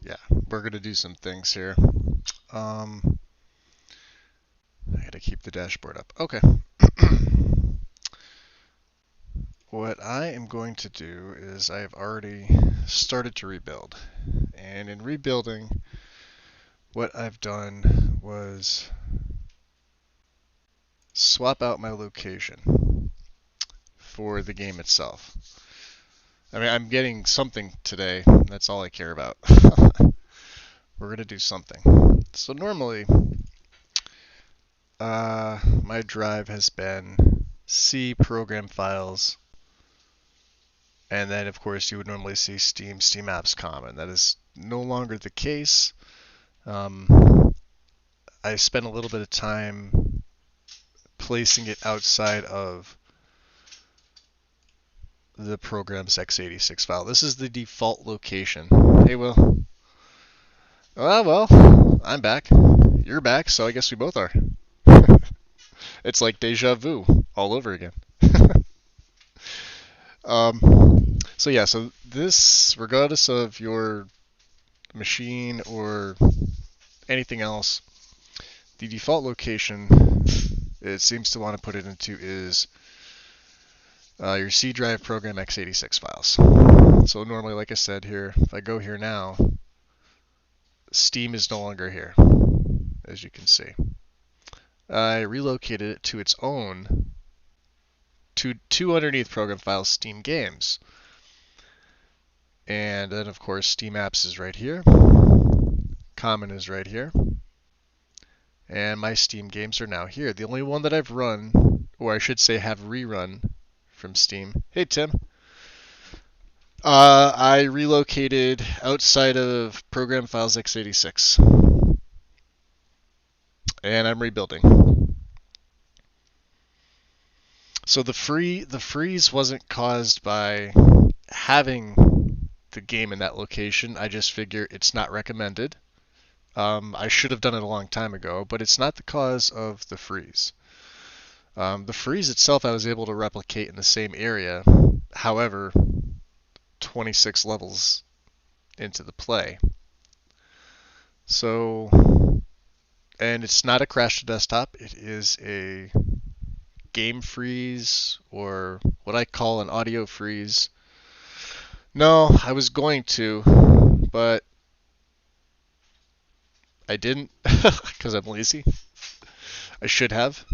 yeah, we're gonna do some things here. I gotta keep the dashboard up. Okay. What I am going to do is I have already started to rebuild. And in rebuilding, what I've done was swap out my location for the game itself. I mean, I'm getting something today. That's all I care about. We're going to do something. So normally, my drive has been C program files, and then of course you would normally see Steam apps common. That is no longer the case. I spent a little bit of time placing it outside of the program's x86 file. This is the default location. Hey, Will. Well, I'm back. You're back, so I guess we both are. It's like deja vu all over again. So yeah, so this, regardless of your machine or anything else, the default location it seems to want to put it into is your C drive program x86 files. So normally, like I said here, if I go here now, Steam is no longer here, as you can see. I relocated it to its own, to two underneath program files, Steam Games. And then, of course, Steam Apps is right here. Common is right here. And my Steam games are now here. The only one that I've run, or I should say have rerun from Steam. Hey, Tim. I relocated outside of Program Files x86. And I'm rebuilding. So the freeze wasn't caused by having the game in that location. I just figure it's not recommended. I should have done it a long time ago, but it's not the cause of the freeze. The freeze itself I was able to replicate in the same area. However, 26 levels into the play. So, and it's not a crash to desktop. It is a game freeze, or what I call an audio freeze. No, I was going to, but I didn't because I'm lazy. I should have.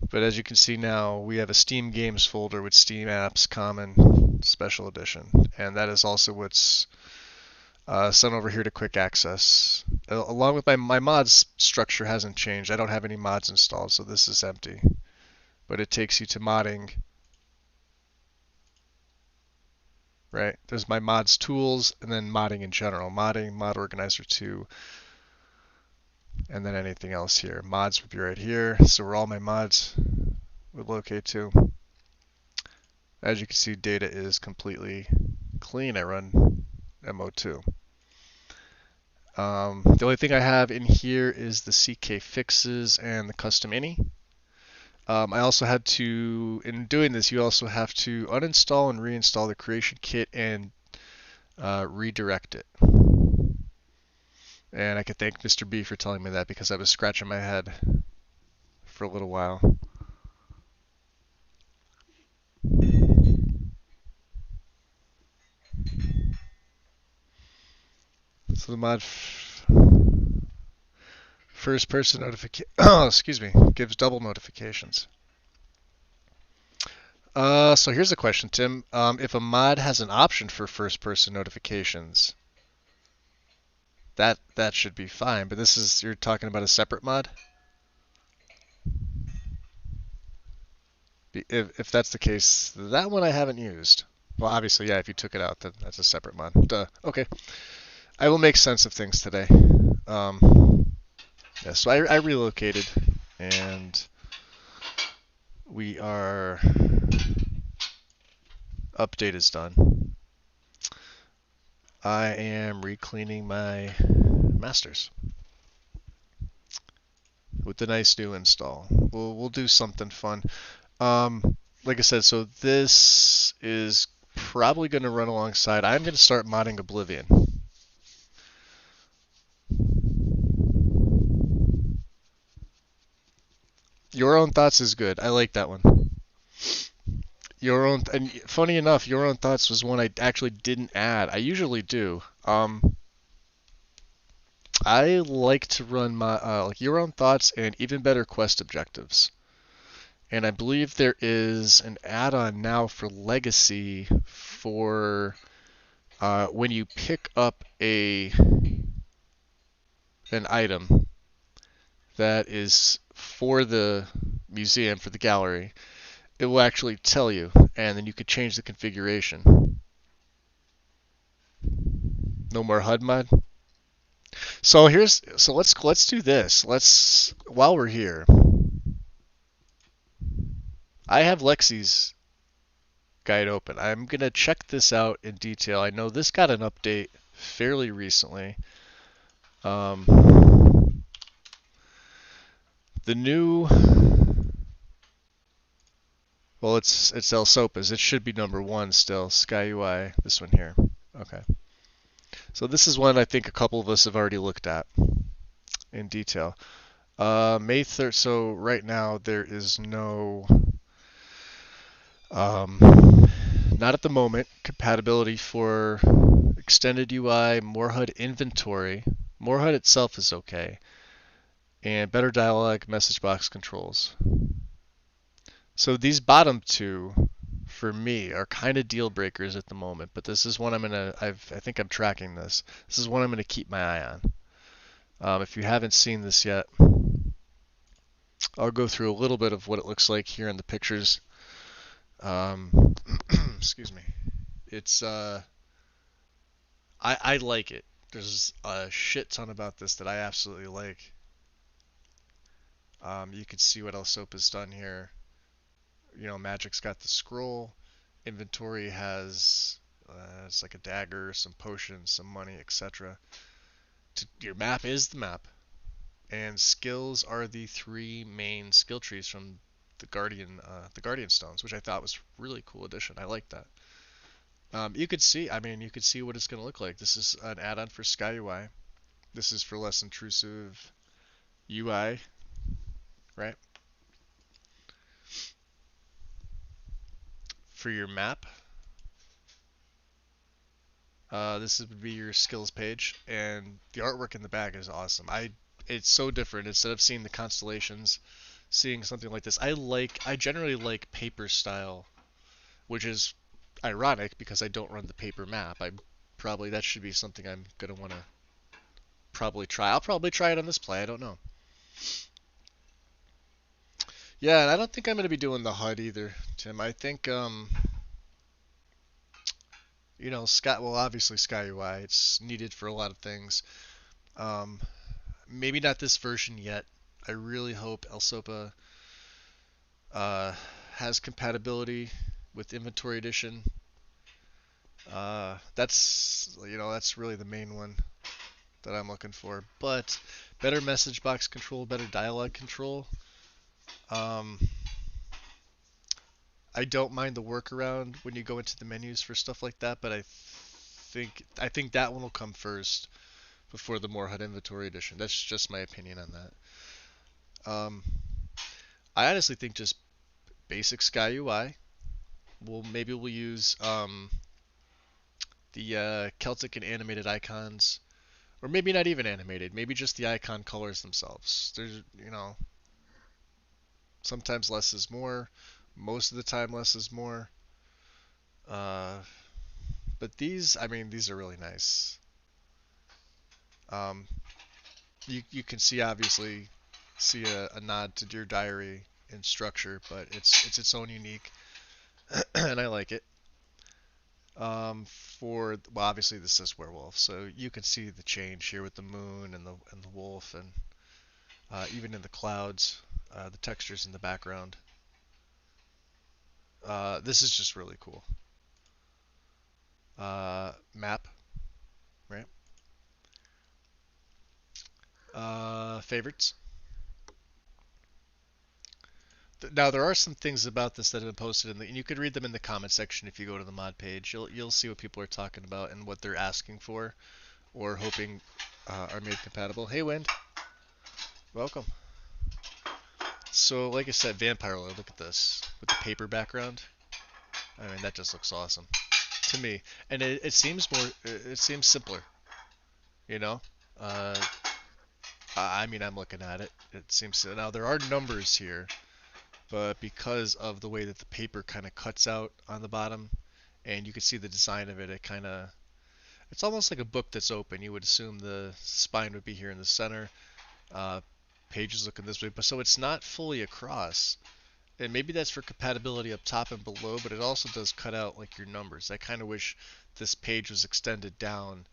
But as you can see now, we have a Steam Games folder with Steam Apps Common Special Edition. And that is also what's sent over here to Quick Access. Along with my mods structure hasn't changed. I don't have any mods installed, so this is empty. But it takes you to modding. Right? There's my mods tools, and then modding in general. Modding, Mod Organizer 2, and then anything else here. Mods would be right here, so where all my mods would locate to. As you can see, data is completely clean. I run MO2. The only thing I have in here is the CK fixes and the custom ini. I also had to, in doing this, you also have to uninstall and reinstall the creation kit and redirect it. And I could thank Mr. B for telling me that because I was scratching my head for a little while. So the mod first person notification, excuse me, gives double notifications. So here's a question, Tim. If a mod has an option for first person notifications, that should be fine, but this is, you're talking about a separate mod? If that's the case, that one I haven't used. Well, obviously, yeah, if you took it out, then that's a separate mod. Duh. Okay. I will make sense of things today. Yeah, so I relocated, and we are... Update is done. I am recleaning my masters with the nice new install. We'll do something fun. Like I said, so this is probably going to run alongside. I'm going to start modding Oblivion. Your Own Thoughts is good. I like that one. Your Own, and funny enough, Your Own Thoughts was one I actually didn't add. I usually do. I like to run my like Your Own Thoughts and Even Better Quest objectives. And I believe there is an add-on now for Legacy for when you pick up an item that is for the museum, for the gallery, it will actually tell you, and then you could change the configuration. No more HUD mod. So let's do this. Let's while we're here, I have Lexi's guide open. I'm gonna check this out in detail. I know this got an update fairly recently. The new, well, it's El Sopa's. It should be number one still. Sky UI. This one here. Okay. So this is one I think a couple of us have already looked at in detail. May 3rd. So right now there is no, not at the moment, compatibility for extended UI, more HUD inventory. More HUD itself is okay, and better dialogue message box controls. So these bottom two, for me, are kind of deal breakers at the moment. But this is one I think I'm tracking this. This is one I'm gonna keep my eye on. If you haven't seen this yet, I'll go through a little bit of what it looks like here in the pictures. Excuse me. It's I like it. There's a shit ton about this that I absolutely like. You can see what else Soap has done here. You know, Magic's got the scroll. Inventory has it's like a dagger, some potions, some money, etc. Your map is the map, and skills are the three main skill trees from the Guardian Stones, which I thought was a really cool addition. I like that. You could see, you could see what it's going to look like. This is an add-on for Sky UI. This is for less intrusive UI, right? For your map, this would be your skills page, and the artwork in the back is awesome. It's so different. Instead of seeing the constellations, seeing something like this, I generally like paper style, which is ironic because I don't run the paper map. That should be something I'm gonna want to probably try. I'll probably try it on this play. I don't know. Yeah, and I don't think I'm gonna be doing the HUD either, Tim. I think Sky. Well, obviously Sky UI. It's needed for a lot of things. Um, Maybe not this version yet. I really hope El Sopa has compatibility with Inventory Edition. That's really the main one that I'm looking for. But better message box control, better dialogue control. I don't mind the workaround when you go into the menus for stuff like that, but I think that one will come first before the more HUD Inventory Edition. That's just my opinion on that. I honestly think just basic Sky UI. Maybe we'll use the Celtic and animated icons, or maybe not even animated. Maybe just the icon colors themselves. There's sometimes less is more. Most of the time, less is more. Uh, but these are really nice. Um, you can obviously see a nod to Dear Diary in structure, but it's own unique, and I like it. Obviously this is werewolf, so you can see the change here with the moon and the wolf, and even in the clouds, the textures in the background. This is just really cool. Map, right? Favorites. Now there are some things about this that have been posted and you could read them in the comment section if you go to the mod page. You'll see what people are talking about and what they're asking for or hoping are made compatible. Hey Wind, welcome. So like I said, Vampire Lord, look at this with the paper background. I mean that just looks awesome to me, and it seems it seems simpler, you know. Uh, I mean I'm looking at it. It seems now there are numbers here, but because of the way that the paper kind of cuts out on the bottom, and you can see the design of it, it's almost like a book that's open. You would assume the spine would be here in the center, uh, pages looking this way, but so it's not fully across. And maybe that's for compatibility up top and below, but it also does cut out like your numbers. I kind of wish this page was extended down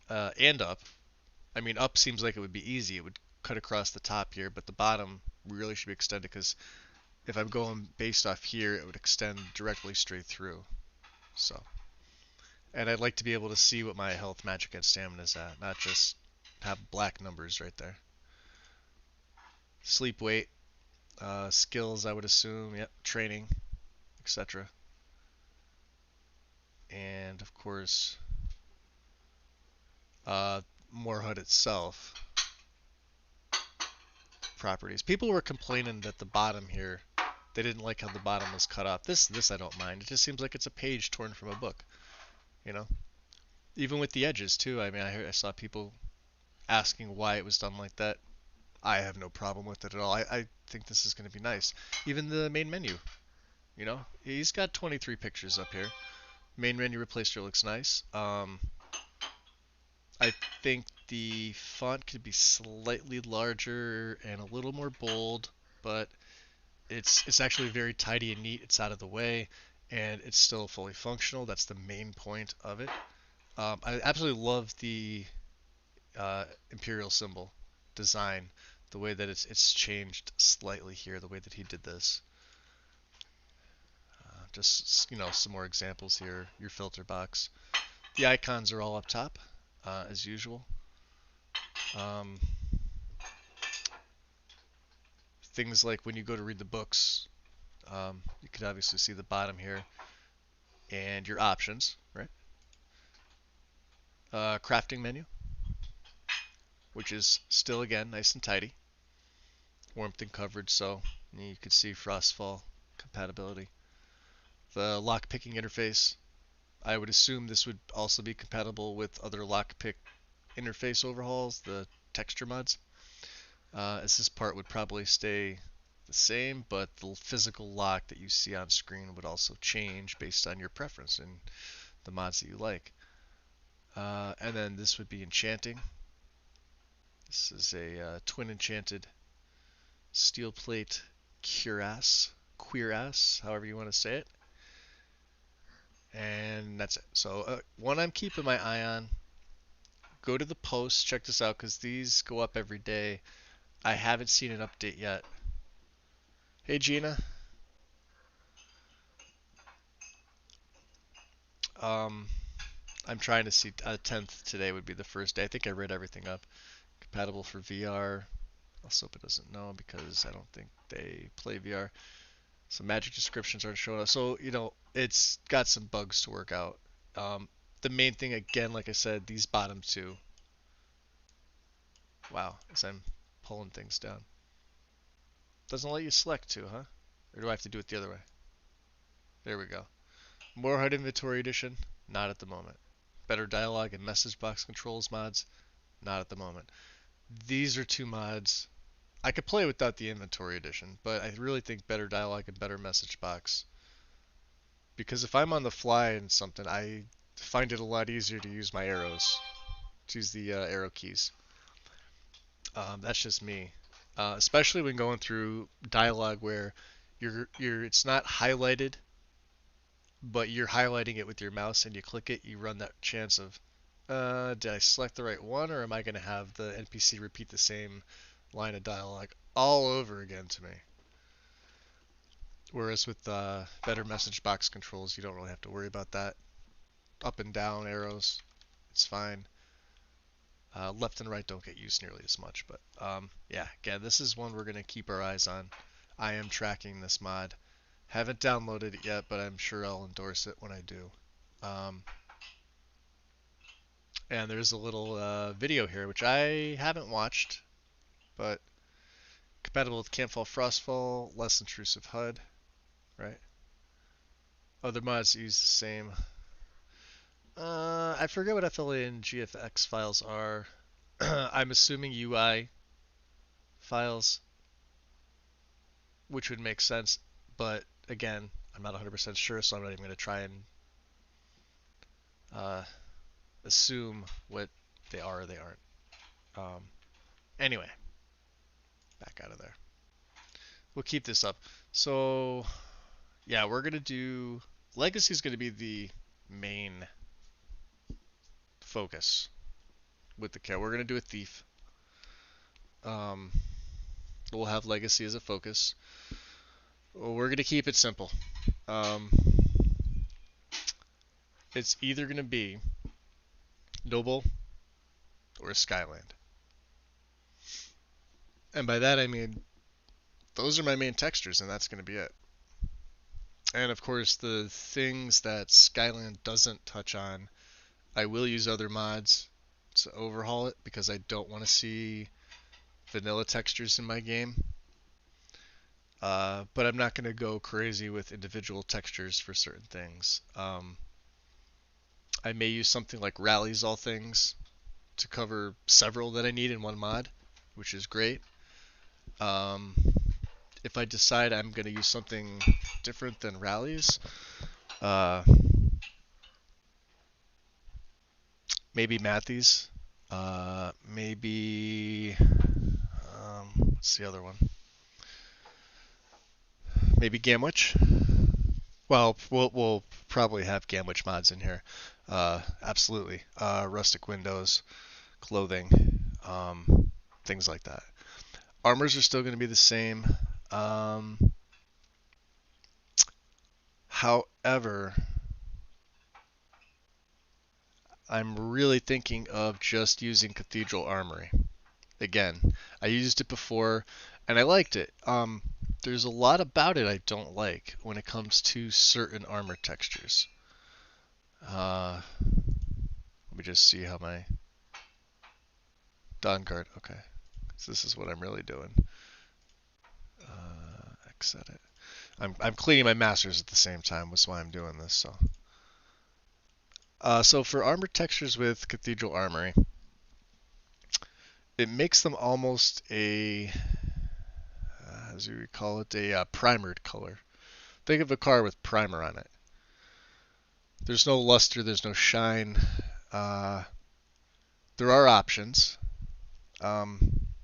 and up. I mean, up seems like it would be easy. It would cut across the top here, but the bottom really should be extended because if I'm going based off here, it would extend directly straight through. So, and I'd like to be able to see what my health, magic, and stamina is at, not just have black numbers right there. Sleep weight, skills, I would assume, yep, training, etc. And of course, uh, Moorhut itself, properties. People were complaining that the bottom here, they didn't like how the bottom was cut off. This I don't mind. It just seems like it's a page torn from a book, you know. Even with the edges too. I mean, I saw people asking why it was done like that. I have no problem with it at all. I think this is going to be nice. Even the main menu, you know, he's got 23 pictures up here. Main menu replacer looks nice. I think the font could be slightly larger and a little more bold, but it's actually very tidy and neat. It's out of the way, and it's still fully functional. That's the main point of it. I absolutely love the imperial symbol design, the way that it's changed slightly here, the way that he did this. Just some more examples here. Your filter box. The icons are all up top, as usual. Um, Things like when you go to read the books, you can obviously see the bottom here, and your options, right? Crafting menu, which is still again nice and tidy. Warmth and coverage, so you can see Frostfall compatibility. The lockpicking interface, I would assume this would also be compatible with other lockpick interface overhauls, the texture mods. As this part would probably stay the same, but the physical lock that you see on screen would also change based on your preference and the mods that you like. And then this would be enchanting. This is a twin enchanted steel plate cuirass, however you want to say it. And that's it. So one I'm keeping my eye on. Go to the post, check this out, because these go up every day. I haven't seen an update yet. Hey Gina. I'm trying to see 10th today would be the first day. I think I read everything up. Compatible for VR. Let's hope it doesn't know because I don't think they play VR. Some magic descriptions aren't showing up. So, it's got some bugs to work out. The main thing, again, like I said, these bottom two. Wow, as I'm pulling things down. Doesn't let you select two, huh? Or do I have to do it the other way? There we go. Moorhut Inventory Edition, not at the moment. Better dialogue and message box controls mods, not at the moment. These are two mods. I could play without the Inventory Edition, but I really think better dialogue and better message box. Because if I'm on the fly and something, I find it a lot easier to use my arrows. To use the arrow keys. That's just me. Especially when going through dialogue where it's not highlighted, but you're highlighting it with your mouse and you click it, you run that chance of, did I select the right one, or am I going to have the NPC repeat the same line of dialogue all over again to me? Whereas with better message box controls, you don't really have to worry about that. Up and down arrows, it's fine. Left and right don't get used nearly as much, but yeah, again, this is one we're going to keep our eyes on. I am tracking this mod. Haven't downloaded it yet, but I'm sure I'll endorse it when I do. Um, and there's a little video here, which I haven't watched, but compatible with Campfall, Frostfall, less intrusive HUD, right? Other mods use the same. I forget what FLA and GFX files are. I'm assuming UI files, which would make sense, but again, I'm not 100% sure, so I'm not even going to try and uh, assume what they are or they aren't. Anyway, back out of there. We'll keep this up. So, yeah, we're going to do... Legacy is going to be the main focus with the character. We're going to do a thief. We'll have Legacy as a focus. We're going to keep it simple. It's either going to be Noble or Skyland. And by that I mean those are my main textures, and that's going to be it. And of course, the things that Skyland doesn't touch on, I will use other mods to overhaul it because I don't want to see vanilla textures in my game. But I'm not going to go crazy with individual textures for certain things. I may use something like Rallies All Things to cover several that I need in one mod, which is great. If I decide I'm going to use something different than Rallies, maybe Matthews, maybe, what's the other one? Maybe Gamwich. Well, we'll probably have Gamwich mods in here. Absolutely. Rustic windows, clothing, things like that. Armors are still going to be the same. However, I'm really thinking of just using Cathedral Armory. Again, I used it before and I liked it. There's a lot about it I don't like when it comes to certain armor textures. Let me just see how my Dawn Guard. Okay, so this is what I'm really doing. Exit. I'm cleaning my masters at the same time. That's why I'm doing this. So for armor textures with Cathedral Armory, it makes them almost a, as we call it, a primered color. Think of a car with primer on it. There's no luster, there's no shine. There are options.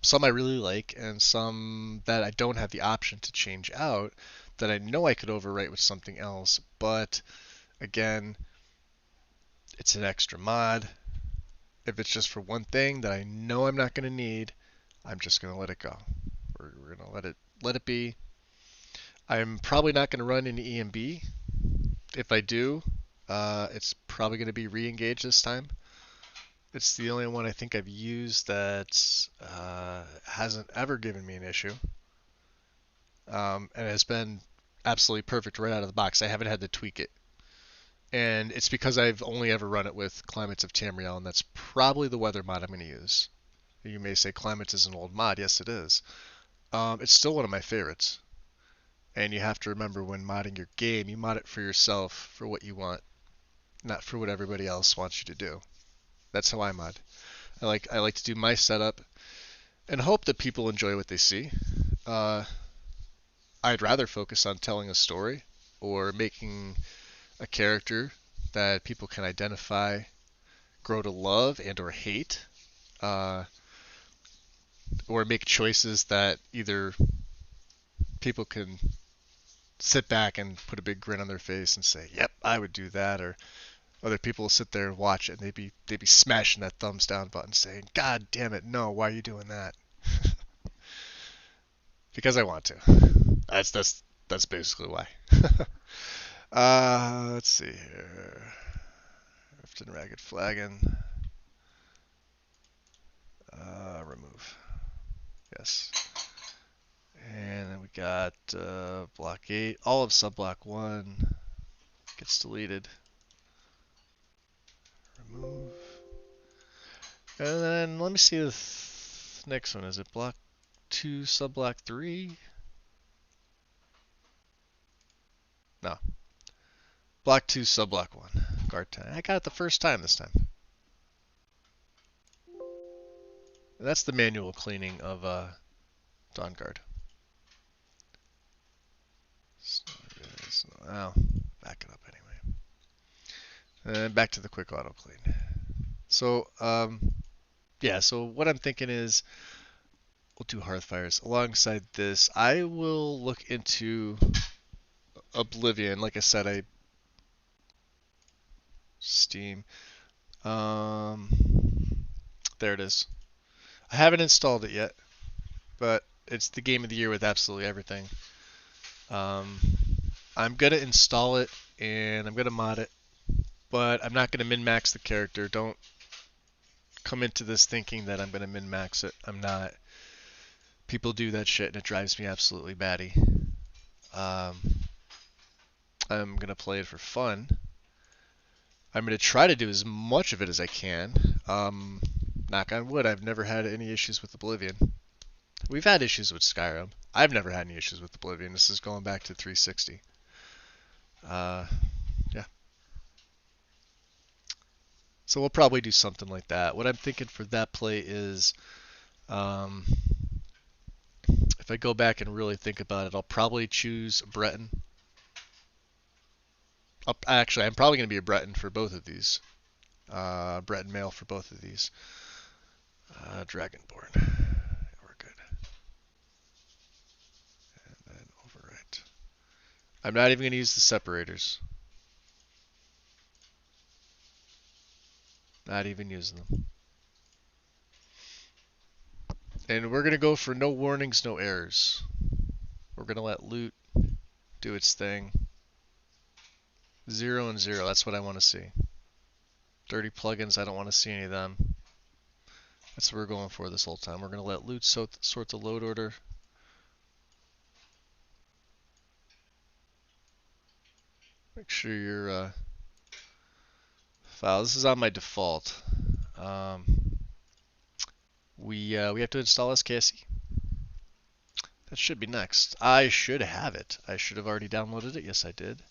Some I really like, and some that I don't have the option to change out that I know I could overwrite with something else. But again, it's an extra mod. If it's just for one thing that I know I'm not going to need, I'm just going to let it go. We're going to let it be. I'm probably not going to run into EMB. If I do, it's probably going to be re-engaged this time. It's the only one I think I've used that hasn't ever given me an issue. And has been absolutely perfect right out of the box. I haven't had to tweak it. And it's because I've only ever run it with Climates of Tamriel, and that's probably the weather mod I'm going to use. You may say Climates is an old mod. Yes, it is. It's still one of my favorites. And you have to remember when modding your game, you mod it for yourself, for what you want, not for what everybody else wants you to do. That's how I mod. I like to do my setup and hope that people enjoy what they see. I'd rather focus on telling a story or making a character that people can identify, grow to love and or hate, or make choices that either people can sit back and put a big grin on their face and say, "Yep, I would do that," or other people will sit there and watch it and they'd be smashing that thumbs down button saying, "God damn it, no, why are you doing that?" Because I want to. That's basically why. Let's see here. Rift and Ragged Flagon. Remove. Yes. And then we got block 8. All of sub-block 1 gets deleted. Remove. And then let me see the next one. Is it block 2, sub-block 3? No. Block 2, sub-block 1. Guard 10. I got it the first time this time. And that's the manual cleaning of Dawn Guard. Oh, back it up anyway. And back to the quick auto clean. So, yeah, so what I'm thinking is we'll do Hearthfires. Alongside this, I will look into Oblivion. Like I said, Steam. There it is. I haven't installed it yet, but it's the game of the year with absolutely everything. I'm going to install it, and I'm going to mod it, but I'm not going to min-max the character. Don't come into this thinking that I'm going to min-max it. I'm not. People do that shit, and it drives me absolutely batty. I'm going to play it for fun. I'm going to try to do as much of it as I can. Knock on wood, I've never had any issues with Oblivion. We've had issues with Skyrim. I've never had any issues with Oblivion. This is going back to 360. Yeah. So we'll probably do something like that. What I'm thinking for that play is, if I go back and really think about it, I'll probably choose Breton. Actually, I'm probably going to be a Breton for both of these. Breton male for both of these. Dragonborn. We're good. And then overwrite. I'm not even going to use the separators. Not even using them. And we're going to go for no warnings, no errors. We're going to let loot do its thing. 0 and 0, that's what I want to see. Dirty plugins, I don't want to see any of them. That's what we're going for this whole time. We're going to let loot sort the load order. Make sure your file. This is on my default. We have to install SKSE. That should be next. I should have it. I should have already downloaded it. Yes, I did.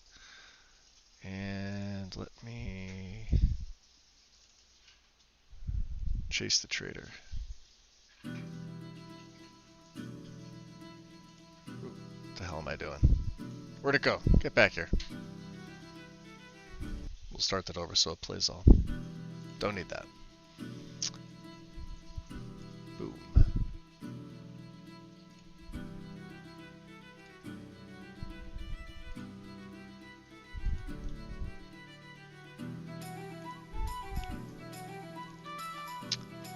And let me chase the trader. What the hell am I doing? Where'd it go? Get back here. We'll start that over so it plays all. Don't need that. Boom.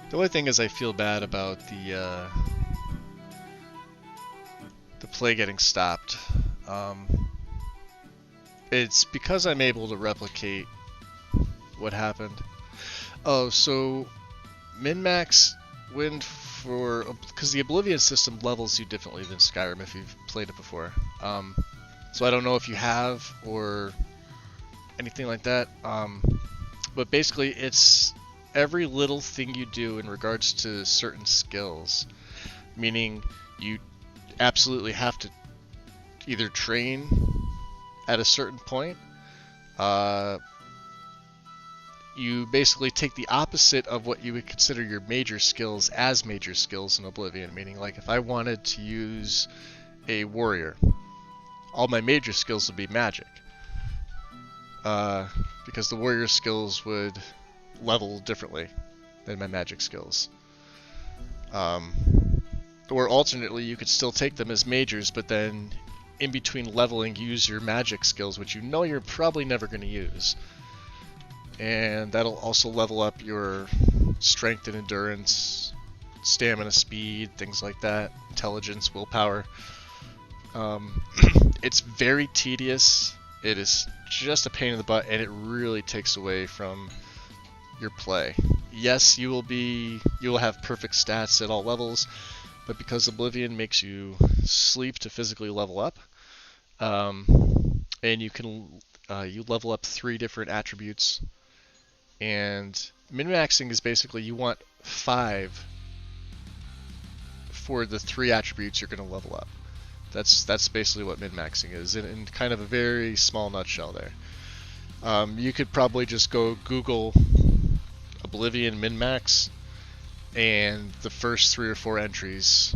The only thing is I feel bad about the play getting stopped. It's because I'm able to replicate what happened. Oh, so min-max win for, because the Oblivion system levels you differently than Skyrim if you've played it before. So I don't know if you have or anything like that. But basically it's every little thing you do in regards to certain skills, meaning you absolutely have to either train at a certain point. You basically take the opposite of what you would consider your major skills as major skills in Oblivion, meaning like if I wanted to use a warrior, all my major skills would be magic, because the warrior skills would level differently than my magic skills. Or alternately, you could still take them as majors, but then in between leveling, use your magic skills, which you know you're probably never going to use. And that'll also level up your strength and endurance, stamina, speed, things like that, intelligence, willpower. It's very tedious. It is just a pain in the butt, and it really takes away from your play. Yes, you will have perfect stats at all levels, but because Oblivion makes you sleep to physically level up, and you level up 3 different attributes, and min-maxing is basically you want 5 for the 3 attributes you're going to level up. That's basically what min-maxing is, in kind of a very small nutshell there. You could probably just go Google Oblivion min-max, and the first 3 or 4 entries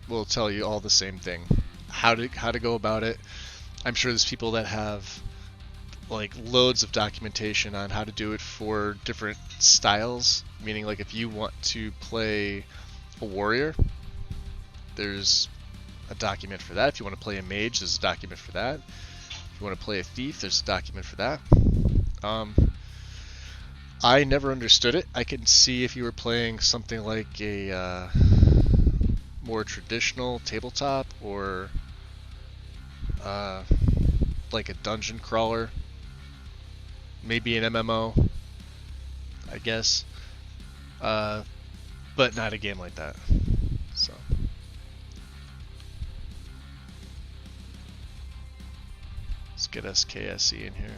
will tell you all the same thing. How to go about it. I'm sure there's people that have like loads of documentation on how to do it for different styles, meaning like if you want to play a warrior, there's a document for that. If you want to play a mage, there's a document for that. If you want to play a thief, there's a document for that. I never understood it. I can see if you were playing something like a more traditional tabletop, or like a dungeon crawler, maybe an MMO, I guess, but not a game like that. So let's get SKSE in here.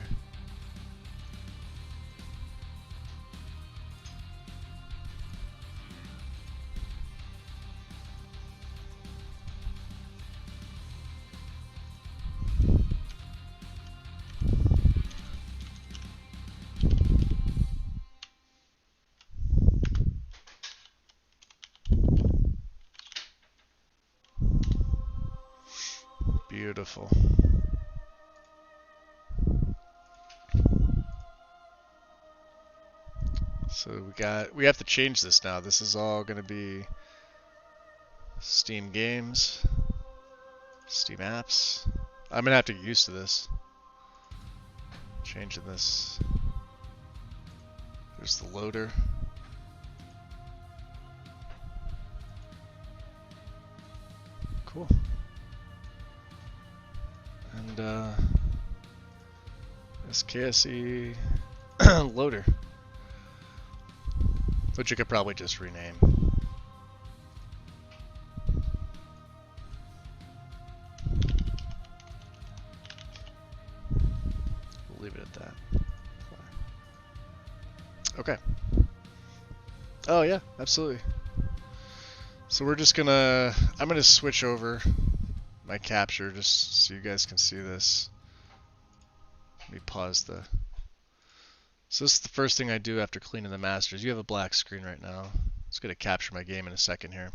Beautiful. So we have to change this now. This is all going to be Steam games, Steam apps. I'm going to have to get used to this. Changing this. There's the loader. Cool. And SKSE loader, which you could probably just rename. We'll leave it at that. Okay. Oh yeah, absolutely. So we're just gonna, I'm gonna switch over my capture just so you guys can see this. Let me pause the, so this is the first thing I do after cleaning the masters. You have a black screen right now. It's gonna capture my game in a second here.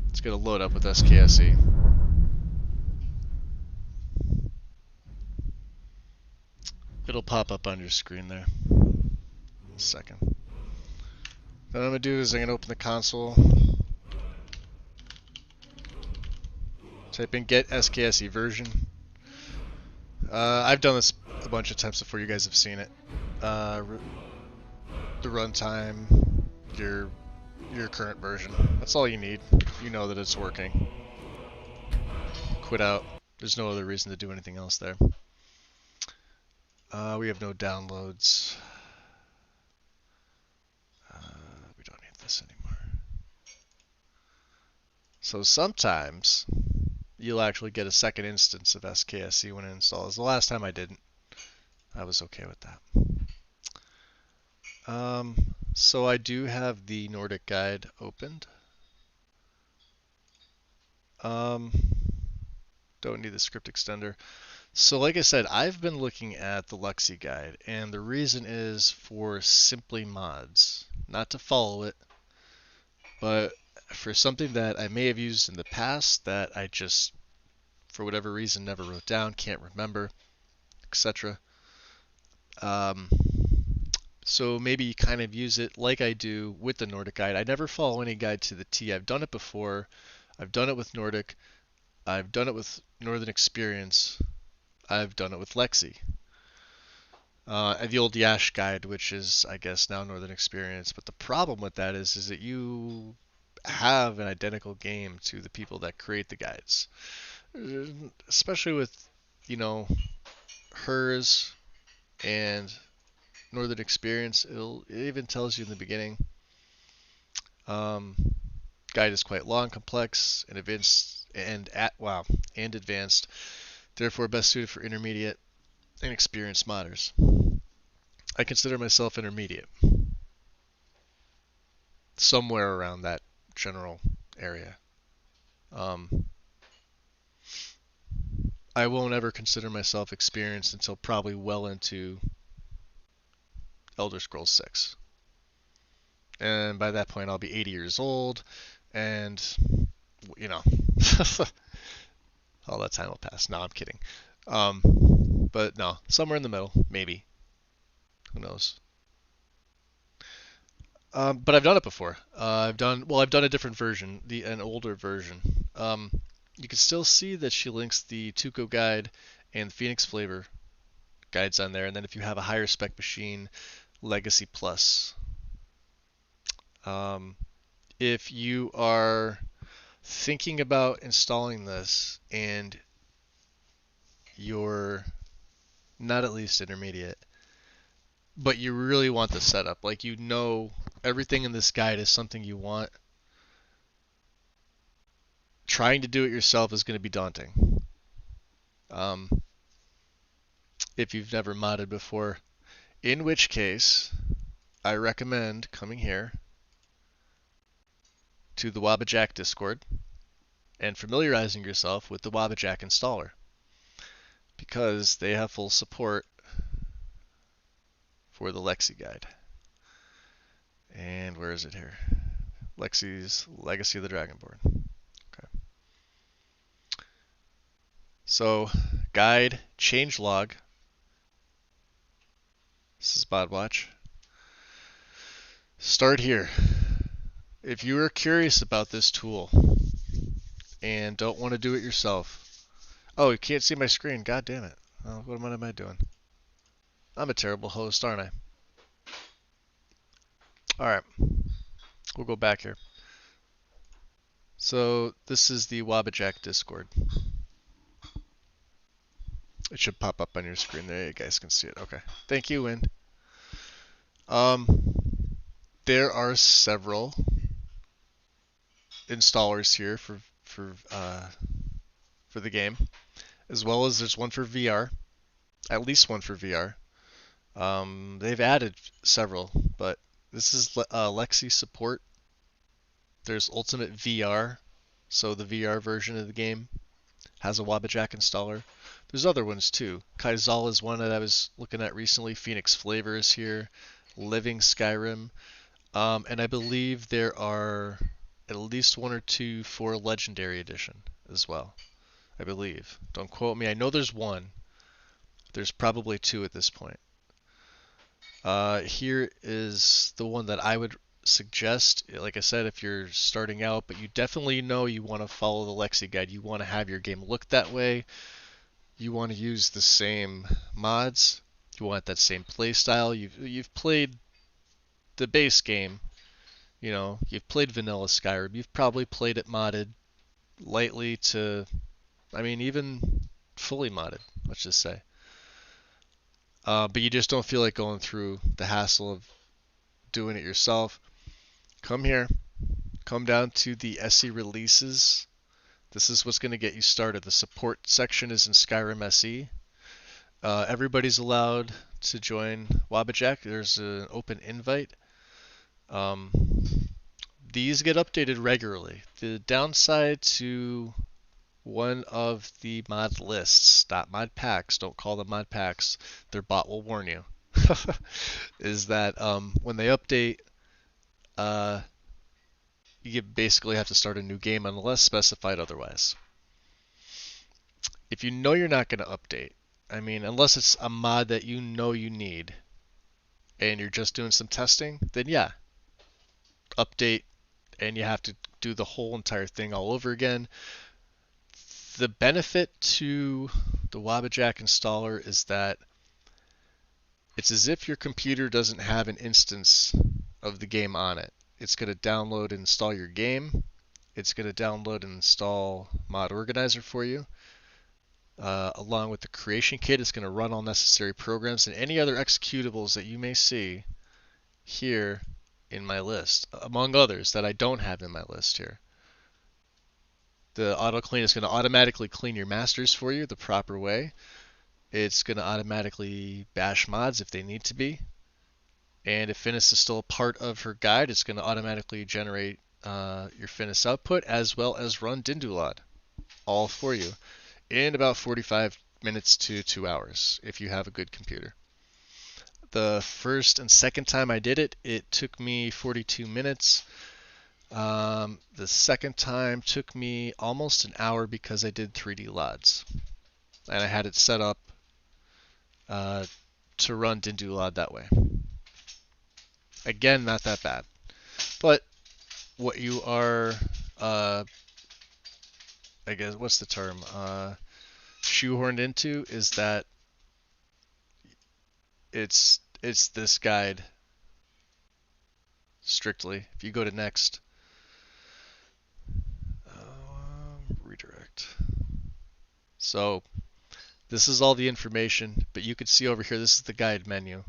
It's gonna load up with SKSE. It'll pop up on your screen there. A second. Then what I'm gonna do is I'm gonna open the console. Type in get SKSE version. I've done this a bunch of times before. You guys have seen it. The runtime, your current version. That's all you need. You know that it's working. Quit out. There's no other reason to do anything else there. We have no downloads. We don't need this anymore. So sometimes you'll actually get a second instance of SKSE when it installs. The last time I didn't. I was okay with that. So I do have the Nordic guide opened. Don't need the script extender. So like I said, I've been looking at the Luxy guide, and the reason is for simply mods. Not to follow it, but for something that I may have used in the past that I just, for whatever reason, never wrote down, can't remember, etc. So maybe you kind of use it like I do with the Nordic guide. I never follow any guide to the T. I've done it before. I've done it with Nordic. I've done it with Northern Experience. I've done it with Lexi. The old Yash guide, which is, I guess, now Northern Experience. But the problem with that is that you have an identical game to the people that create the guides. Especially with, you know, hers and Northern Experience. It even tells you in the beginning. guide is quite long, complex, and advanced. Therefore, best suited for intermediate and experienced modders. I consider myself intermediate, somewhere around that general area. I won't ever consider myself experienced until probably well into Elder Scrolls 6. And by that point, I'll be 80 years old, and, you know, all that time will pass. No, I'm kidding. But no, somewhere in the middle, maybe. Who knows? But I've done it before. I've done a different version, an older version. You can still see that she links the Tuco guide and Phoenix Flavor guides on there, and then if you have a higher spec machine, Legacy Plus. If you are thinking about installing this and you're not at least intermediate, but you really want the setup, like you know everything in this guide is something you want, trying to do it yourself is going to be daunting. If you've never modded before, in which case I recommend coming here to the Wabbajack Discord and familiarizing yourself with the Wabbajack installer, because they have full support for the Lexi guide. And where is it here? Lexi's Legacy of the Dragonborn. Okay. So, guide, changelog. This is Bodwatch. Start here. If you are curious about this tool and don't want to do it yourself. Oh, you can't see my screen. God damn it. Oh, what am I doing? I'm a terrible host, aren't I? Alright. We'll go back here. So, this is the Wabbajack Discord. It should pop up on your screen there. You guys can see it. Okay. Thank you, Wind. There are several installers here for the game, as well as there's one for VR, at least one for VR. They've added several, but this is Lexi support. There's Ultimate VR, so the VR version of the game has a Wabbajack installer. There's other ones too. Kaizal is one that I was looking at recently. Phoenix Flavor is here. Living Skyrim. And I believe there are at least one or two for Legendary Edition as well. I believe. Don't quote me. I know there's one. There's probably two at this point. Here is the one that I would suggest. Like I said, if you're starting out, but you definitely know you want to follow the Lexi guide. You want to have your game look that way. You want to use the same mods. You want that same play style. You've played the base game. You know, you've played vanilla Skyrim. You've probably played it modded lightly to, I mean, even fully modded, let's just say. But you just don't feel like going through the hassle of doing it yourself. Come here. Come down to the SE releases. This is what's going to get you started. The support section is in Skyrim SE. Everybody's allowed to join Wabbajack. There's an open invite. These get updated regularly. The downside to one of the mod lists, not mod packs, don't call them mod packs, their bot will warn you, is that when they update, you basically have to start a new game unless specified otherwise. If you know you're not going to update, I mean, unless it's a mod that you know you need and you're just doing some testing, then yeah, update and you have to do the whole entire thing all over again. The benefit to the Wabbajack installer is that it's as if your computer doesn't have an instance of the game on it. It's going to download and install your game. It's going to download and install Mod Organizer for you. Along with the creation kit, it's going to run all necessary programs and any other executables that you may see here in my list, among others that I don't have in my list here. The auto clean is going to automatically clean your masters for you the proper way. It's going to automatically bash mods if they need to be. And if Finis is still a part of her guide, it's going to automatically generate your Finis output as well as run Dindulad, all for you, in about 45 minutes to 2 hours if you have a good computer. The first and second time I did it, it took me 42 minutes. The second time took me almost an hour because I did 3D LODs. And I had it set up to run Dindulad that way. Again, not that bad. But what you are, I guess, what's the term? Shoehorned into is that it's this guide strictly. If you go to next, redirect. So this is all the information, but you can see over here, this is the guide menu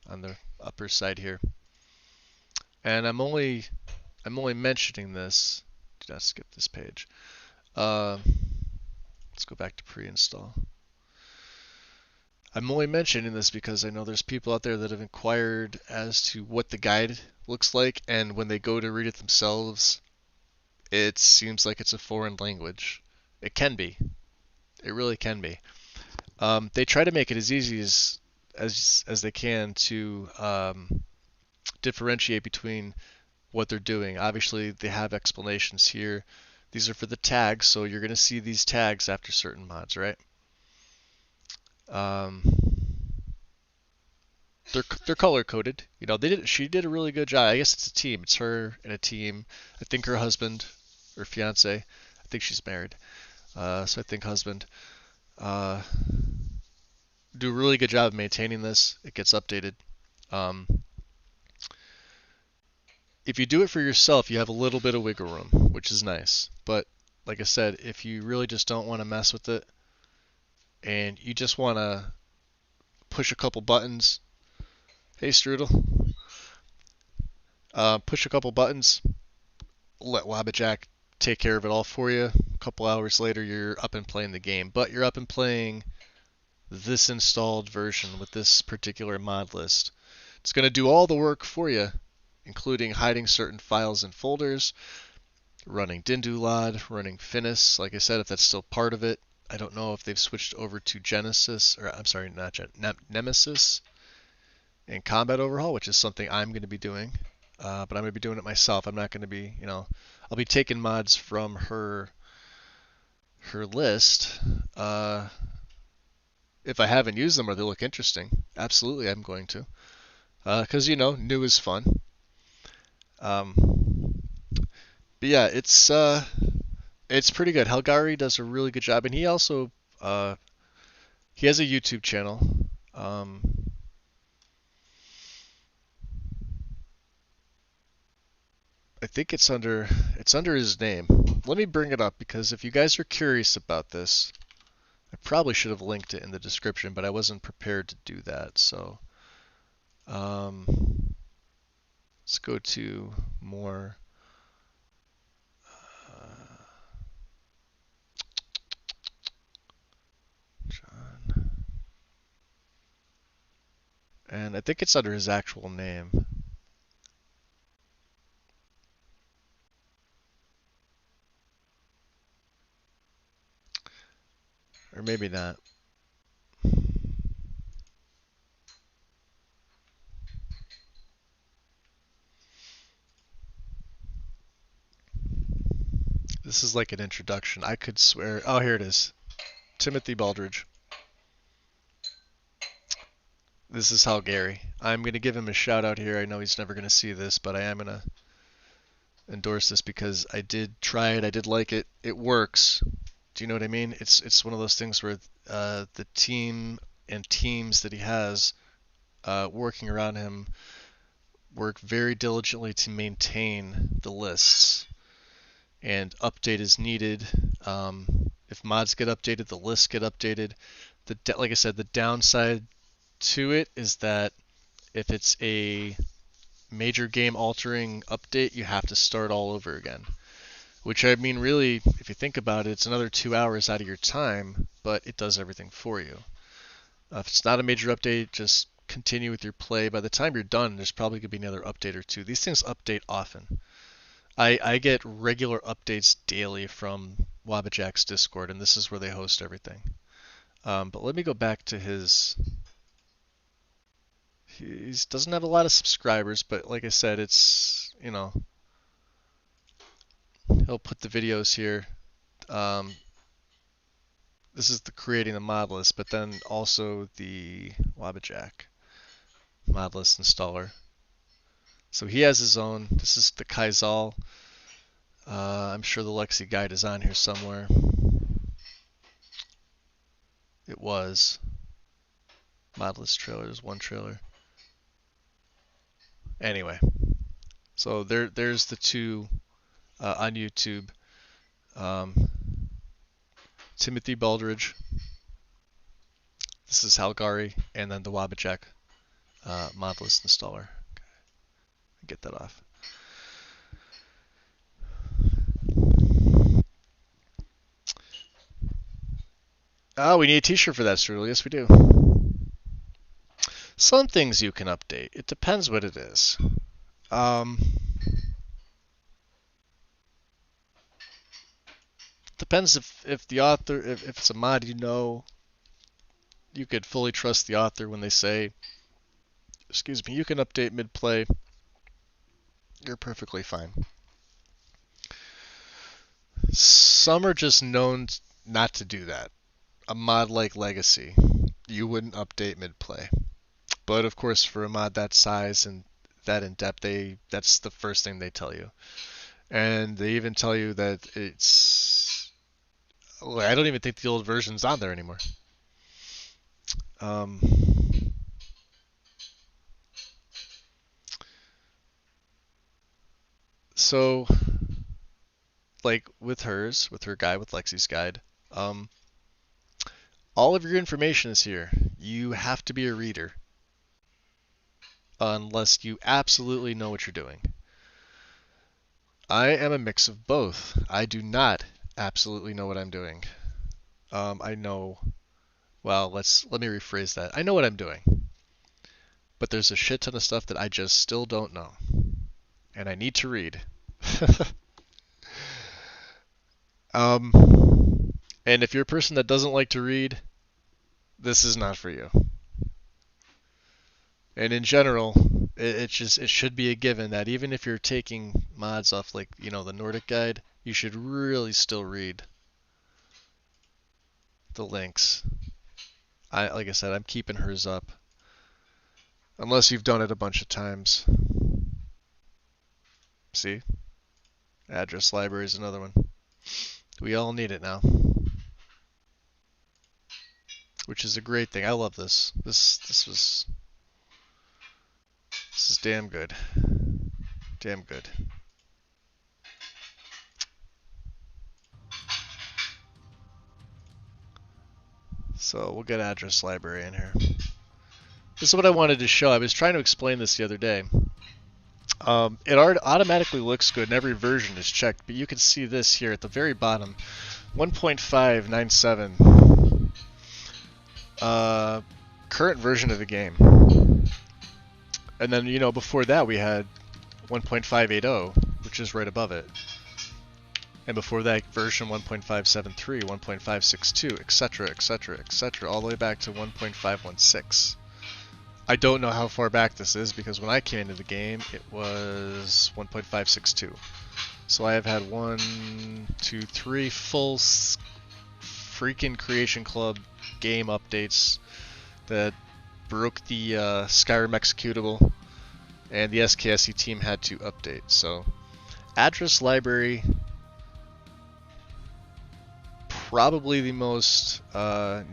on the upper side here. And I'm only mentioning this. Do not skip this page. Let's go back to pre-install. I'm only mentioning this because I know there's people out there that have inquired as to what the guide looks like, and when they go to read it themselves, it seems like it's a foreign language. It can be. It really can be. They try to make it as easy as they can to differentiate between what they're doing. Obviously, they have explanations here. These are for the tags, so you're going to see these tags after certain mods, right? They're color coded. You know, she did a really good job. I guess it's a team. It's her and a team. I think her husband or fiance. I think she's married. So I think husband. Do a really good job of maintaining this. It gets updated. If you do it for yourself, you have a little bit of wiggle room, which is nice. But like I said, if you really just don't want to mess with it and you just want to push a couple buttons, hey Strudel, push a couple buttons, let Wabbajack take care of it all for you. A couple hours later, you're up and playing the game. But you're up and playing this installed version with this particular mod list. It's going to do all the work for you, including hiding certain files and folders, running Dindulad, running Finis. Like I said, if that's still part of it. I don't know if they've switched over to Genesis, or I'm sorry, not Nemesis and Combat Overhaul, which is something I'm going to be doing. But I'm going to be doing it myself. I'm not going to be, I'll be taking mods from her list. If I haven't used them or they look interesting, absolutely I'm going to. Because, new is fun. But yeah, it's pretty good. Helgari does a really good job, and he also he has a YouTube channel. I think it's under his name. Let me bring it up because if you guys are curious about this, I probably should have linked it in the description, but I wasn't prepared to do that. So let's go to more. John. And I think it's under his actual name. Or maybe not. This is like an introduction. I could swear. Oh, here it is. Timothy Baldridge. This is Helgari. I'm going to give him a shout out here. I know he's never going to see this, but I am going to endorse this because I did try it. I did like it. It works. Do you know what I mean? It's one of those things where the team and teams that he has working around him work very diligently to maintain the lists. And update is needed. If mods get updated, the lists get updated. Like I said, the downside to it is that if it's a major game altering update, you have to start all over again. Which, I mean, really, if you think about it, it's another 2 hours out of your time, but it does everything for you. If it's not a major update, just continue with your play. By the time you're done, there's probably going to be another update or two. These things update often. I get regular updates daily from Wabajack's Discord, and this is where they host everything. But let me go back to his... He doesn't have a lot of subscribers, but like I said, it's, you know, he'll put the videos here. This is the creating the mod list, but then also the Wabajack mod list installer. So he has his own. This is the Kaizal. I'm sure the Lexi guide is on here somewhere. It was. Mod list trailer, there's one trailer. Anyway, so there's the two on YouTube. Timothy Baldridge. This is Halgari, and then the Wabajack mod list installer. Okay. Get that off. Oh, we need a t-shirt for that, Strudel. Yes, we do. Some things you can update. It depends what it is. Depends if the author, if it's a mod you know, you could fully trust the author when they say, excuse me, you can update mid-play. You're perfectly fine. Some are just known not to do that. A mod like Legacy, you wouldn't update mid-play. But of course, for a mod that size and that in-depth, that's the first thing they tell you. And they even tell you that it's... I don't even think the old version's on there anymore. So, like with her guide, with Lexi's guide, all of your information is here. You have to be a reader unless you absolutely know what you're doing. I am a mix of both. I do not absolutely know what I'm doing. I know, well, let me rephrase that. I know what I'm doing, but there's a shit ton of stuff that I just still don't know, and I need to read. And if you're a person that doesn't like to read, this is not for you. And in general, it should be a given that even if you're taking mods off, like, you know, the Nordic guide, you should really still read the links. Like I said, I'm keeping hers up. Unless you've done it a bunch of times. See? Address library is another one. We all need it now. Which is a great thing. I love this. This is damn good. Damn good. So we'll get address library in here. This is what I wanted to show. I was trying to explain this the other day. It automatically looks good and every version is checked, but you can see this here at the very bottom. 1.597. Current version of the game. And then, you know, before that we had 1.580, which is right above it. And before that, version 1.573, 1.562, etc., etc., etc., all the way back to 1.516. I don't know how far back this is because when I came into the game, it was 1.562. So I have had 3 full freaking Creation Club game updates that broke the Skyrim executable, and the SKSE team had to update. So, address library, probably the most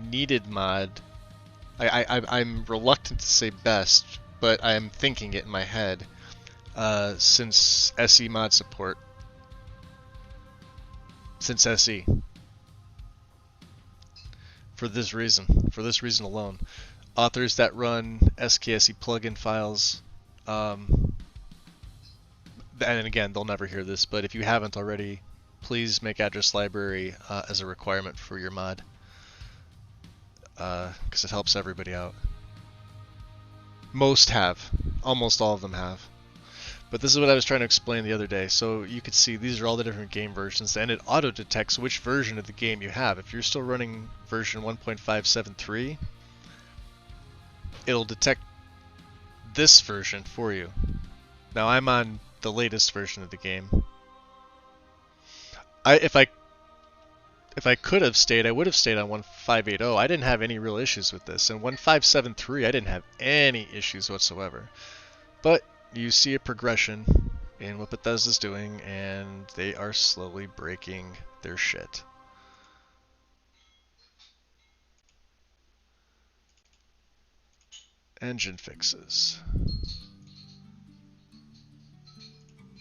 needed mod. I'm reluctant to say best, but I'm thinking it in my head since SE mod support. Since SE. For this reason alone. Authors that run SKSE plugin files, and again, they'll never hear this, but if you haven't already, please make address library as a requirement for your mod, because it helps everybody out. Most have. Almost all of them have. But this is what I was trying to explain the other day. So you could see these are all the different game versions, and it auto-detects which version of the game you have. If you're still running version 1.573, it'll detect this version for you. Now I'm on the latest version of the game. If I could have stayed, I would have stayed on 1580. I didn't have any real issues with this. And 1573, I didn't have any issues whatsoever. But you see a progression in what Bethesda's doing, and they are slowly breaking their shit. Engine fixes.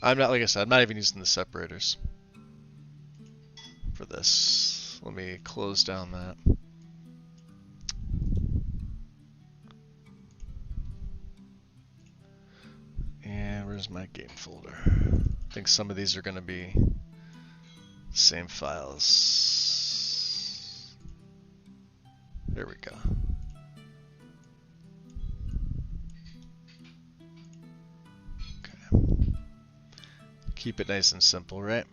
I'm not, like I said, I'm not even using the separators for this. Let me close down that. And where's my game folder? I think some of these are going to be the same files. There we go. Okay. Keep it nice and simple, right?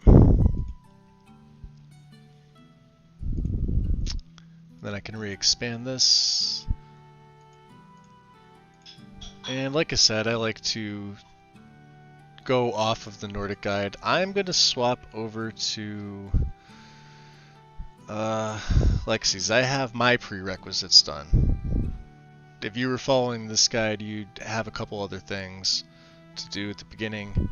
Then I can re-expand this. And like I said, I like to go off of the Nordic guide. I'm going to swap over to Lexi's. I have my prerequisites done. If you were following this guide, you'd have a couple other things to do at the beginning.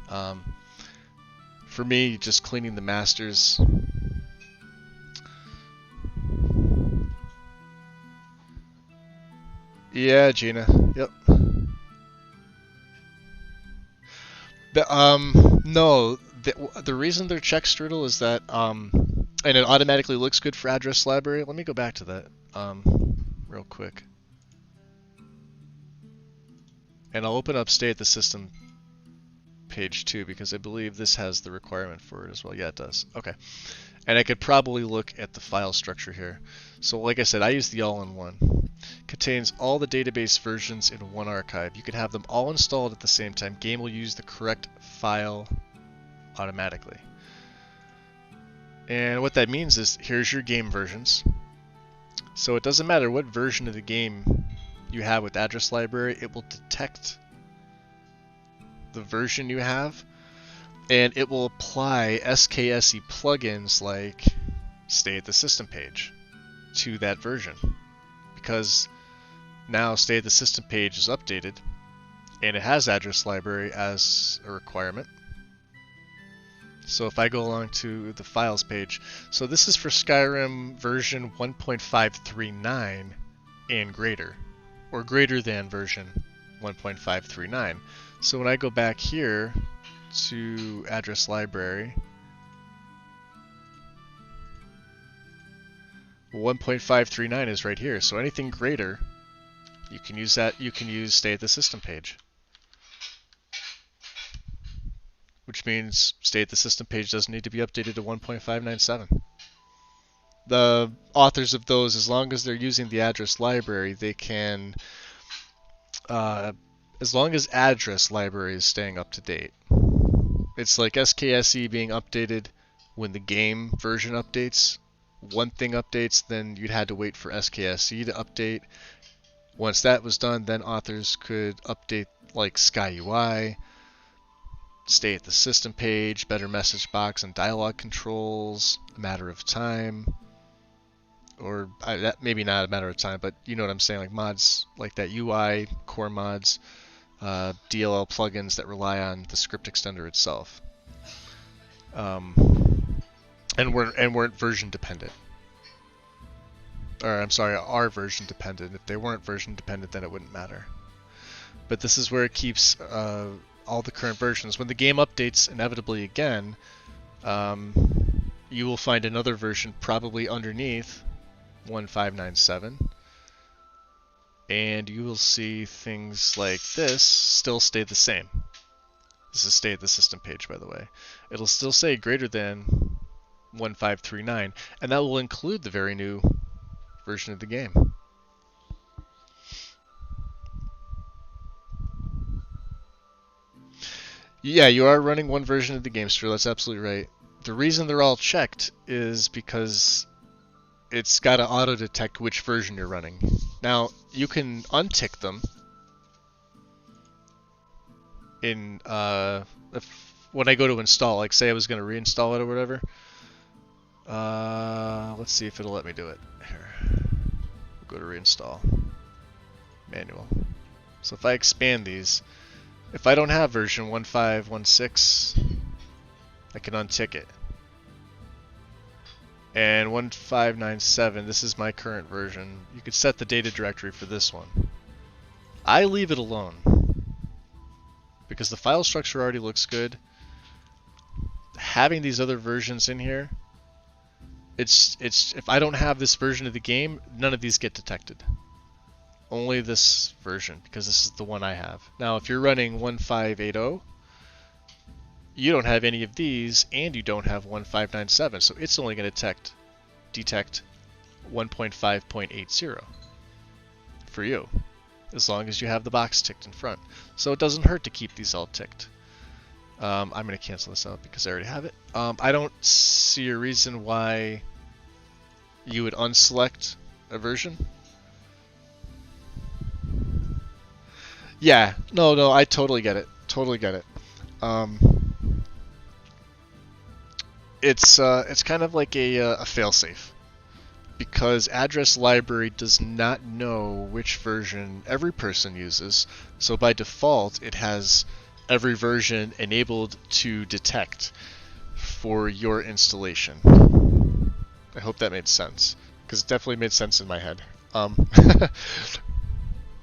For me, just cleaning the masters. Yeah, Gina. Yep. No, the reason they're check strudel is that, and it automatically looks good for address library. Let me go back to that, real quick. And I'll open up stay at the system page too, because I believe this has the requirement for it as well. Yeah, it does. Okay. And I could probably look at the file structure here. So like I said, I use the all-in-one. Contains all the database versions in one archive. You can have them all installed at the same time. Game will use the correct file automatically. And what that means is, here's your game versions. So it doesn't matter what version of the game you have with address library, it will detect the version you have, and it will apply SKSE plugins like stay at the system page to that version. Because now stay at the system page is updated, and it has address library as a requirement. So if I go along to the files page, so this is for Skyrim version 1.539 and greater, or greater than version 1.539. So when I go back here to address library, 1.539 is right here. So anything greater, you can use that. You can use stay at the system page, which means stay at the system page doesn't need to be updated to 1.597. The authors of those, as long as they're using the address library, they can, as long as address library is staying up to date. It's like SKSE being updated when the game version updates. One thing updates, then you'd had to wait for SKSE to update. Once that was done, then authors could update like SkyUI, stay at the system page, better message box and dialogue controls, a matter of time, or maybe not a matter of time, but you know what I'm saying, like mods like that, UI, core mods, DLL plugins that rely on the script extender itself, and weren't version dependent. Or I'm sorry, are version dependent. If they weren't version dependent, then it wouldn't matter. But this is where it keeps all the current versions. When the game updates inevitably again, you will find another version probably underneath 1597, and you will see things like this still stay the same. This is stay at the system page, by the way. It'll still say greater than 1539, and that will include the very new version of the game. Yeah, you are running one version of the game, Stu. That's absolutely right. The reason they're all checked is because it's got to auto-detect which version you're running. Now, you can untick them in when I go to install, like say I was going to reinstall it or whatever. Let's see if it'll let me do it. Here. Go to reinstall. Manual. So if I expand these, if I don't have version 1516, I can untick it. And 1597, this is my current version. You could set the data directory for this one. I leave it alone because the file structure already looks good. Having these other versions in here, it's if I don't have this version of the game, none of these get detected. Only this version, because this is the one I have. Now, if you're running 1580, you don't have any of these, and you don't have 1597, so it's only going to detect 1.5.80 for you, as long as you have the box ticked in front. So it doesn't hurt to keep these all ticked. I'm going to cancel this out because I already have it. I don't see a reason why you would unselect a version. Yeah, no, I totally get it. Totally get it. It's kind of like a failsafe, because address library does not know which version every person uses, so by default it has every version enabled to detect for your installation. I hope that made sense, because it definitely made sense in my head.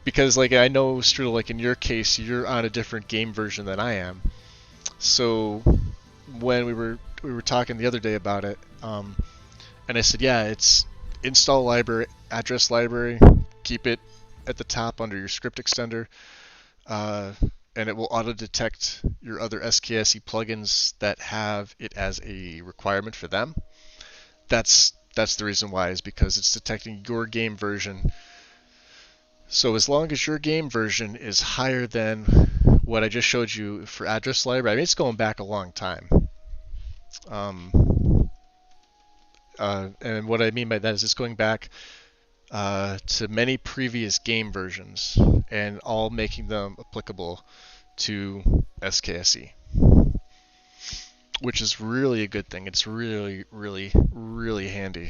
Because like I know, Strudel, like in your case, you're on a different game version than I am. So when we were talking the other day about it, and I said, yeah, it's install library, address library, keep it at the top under your script extender, and it will auto detect your other SKSE plugins that have it as a requirement for them. That's the reason why, is because it's detecting your game version. So as long as your game version is higher than what I just showed you for address library, I mean, it's going back a long time. And what I mean by that is it's going back to many previous game versions, and all making them applicable to SKSE, which is really a good thing. It's really, really, really handy.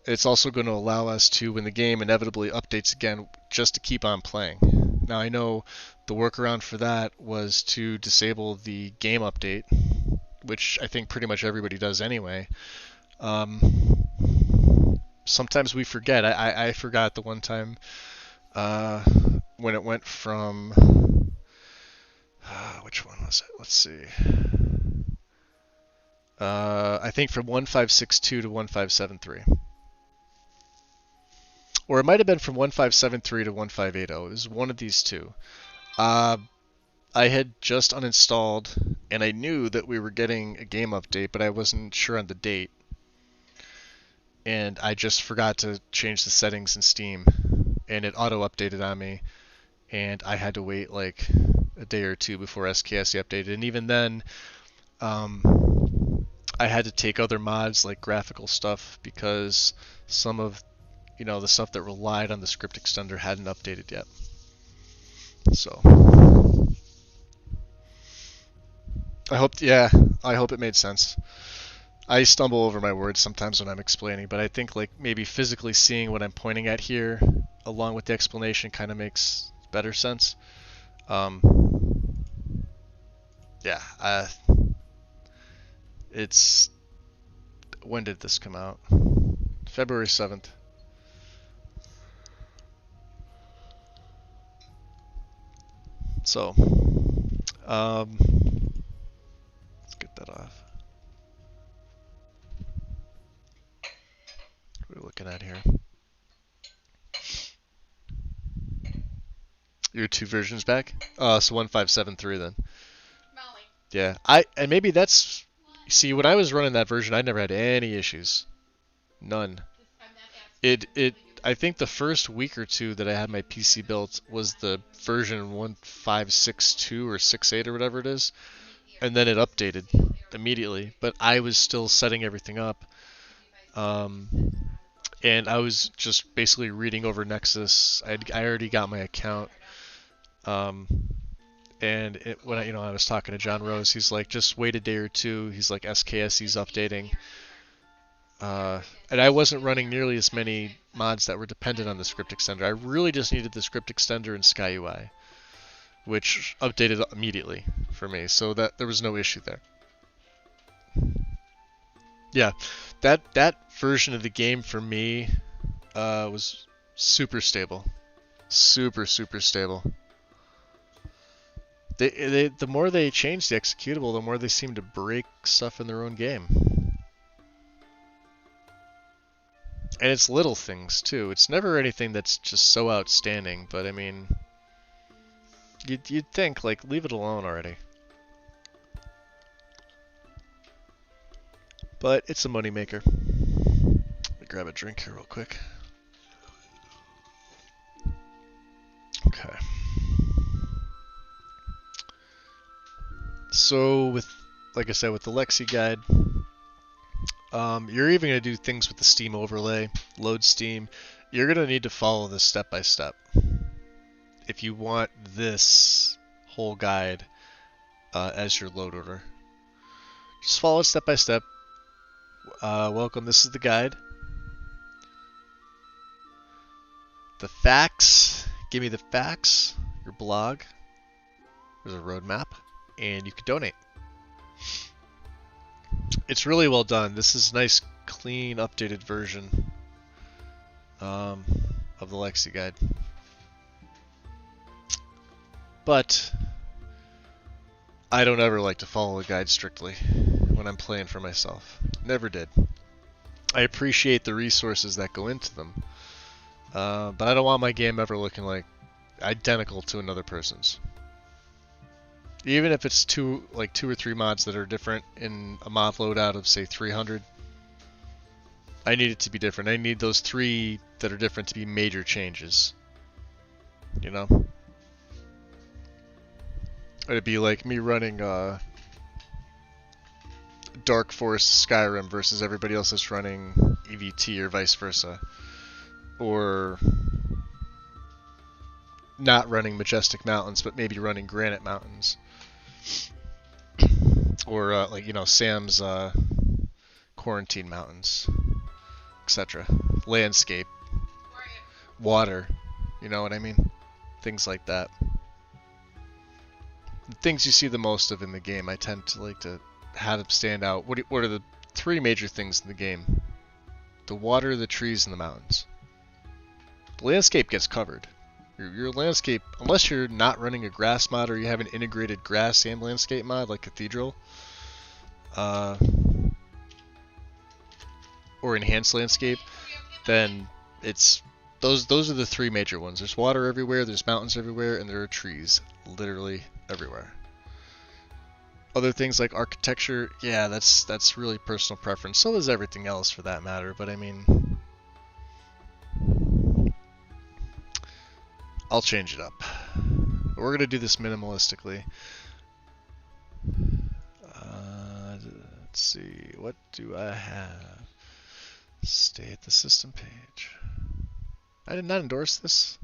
It's also going to allow us to, when the game inevitably updates again, just to keep on playing. Now, I know the workaround for that was to disable the game update, which I think pretty much everybody does anyway. Sometimes we forget. I forgot the one time when it went from... which one was it? Let's see. I think from 1562 to 1573. Or it might have been from 1573 to 1580. It was one of these two. I had just uninstalled, and I knew that we were getting a game update, but I wasn't sure on the date. And I just forgot to change the settings in Steam, and it auto-updated on me, and I had to wait like a day or two before SKSE updated. And even then, I had to take other mods like graphical stuff, because some of the stuff that relied on the script extender hadn't updated yet. So I hope it made sense. I stumble over my words sometimes when I'm explaining, but I think like maybe physically seeing what I'm pointing at here along with the explanation kind of makes better sense. It's... When did this come out? February 7th. So, let's get that off. What are we looking at here? Your two versions back? So 1573 then. Molly. Yeah, and maybe that's See, when I was running that version, I never had any issues. None. It I think the first week or two that I had my PC built was the version 1562 or 68 or whatever it is, and then it updated immediately. But I was still setting everything up, um, and I was just basically reading over Nexus. I already got my account, um, and when I was talking to John Rose, he's like, just wait a day or two. He's like, SKSE's updating. And I wasn't running nearly as many mods that were dependent on the script extender. I really just needed the script extender and SkyUI, which updated immediately for me, so that there was no issue there. Yeah, that version of the game for me was super stable, super stable. The more they change the executable, the more they seem to break stuff in their own game. And it's little things, too. It's never anything that's just so outstanding, but I mean, you'd think, like, leave it alone already. But it's a moneymaker. Let me grab a drink here real quick. Okay. So, like I said, with the Lexi guide, you're even going to do things with the Steam overlay, load Steam. You're going to need to follow this step by step. If you want this whole guide as your load order, just follow it step by step. Welcome, this is the guide. The facts, give me the facts, your blog. There's a roadmap, and you can donate. It's really well done. This is a nice, clean, updated version of the Lexi guide. But I don't ever like to follow a guide strictly when I'm playing for myself. Never did. I appreciate the resources that go into them, but I don't want my game ever looking like identical to another person's. Even if it's two or three mods that are different in a mod loadout of say 300, I need it to be different. I need those three that are different to be major changes. You know? It'd be like me running Dark Forest Skyrim versus everybody else that's running EVT or vice versa. Or not running Majestic Mountains, but maybe running Granite Mountains. Or, Sam's Quarantine Mountains, etc. Landscape. Water. You know what I mean? Things like that. The things you see the most of in the game, I tend to like to have them stand out. What are the three major things in the game? The water, the trees, and the mountains. The landscape gets covered. Your landscape, unless you're not running a grass mod or you have an integrated grass and landscape mod like Cathedral, or enhanced landscape, then it's those are the three major ones. There's water everywhere, there's mountains everywhere, and there are trees literally everywhere. Other things like architecture, yeah, that's really personal preference. So is everything else for that matter, but I mean, I'll change it up. But we're going to do this minimalistically. Let's see, what do I have? Stay at the system page. I did not endorse this.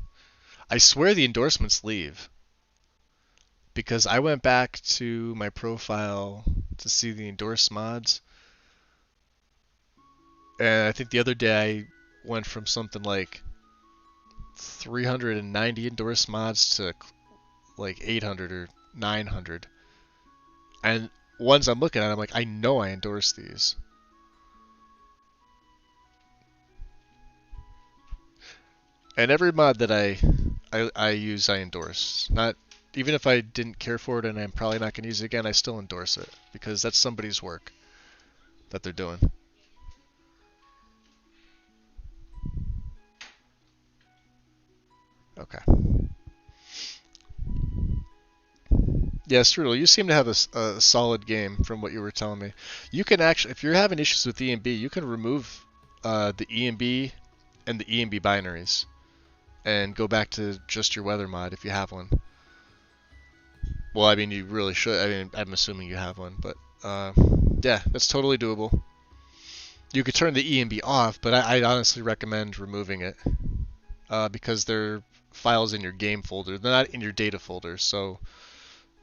I swear the endorsements leave. Because I went back to my profile to see the endorsed mods. And I think the other day I went from something like 390 endorsed mods to like 800 or 900. And ones I'm looking at, I'm like, I know I endorsed these. And every mod that I use, I endorse. Not even if I didn't care for it and I'm probably not going to use it again, I still endorse it because that's somebody's work that they're doing. Okay. Yeah, Strudel, you seem to have a solid game from what you were telling me. You can actually, if you're having issues with EMB, you can remove the EMB and the EMB binaries and go back to just your weather mod if you have one. Well, I mean, you really should. I mean, I'm assuming you have one, but yeah, that's totally doable. You could turn the EMB off, but I'd honestly recommend removing it because they're files in your game folder. They're not in your data folder, so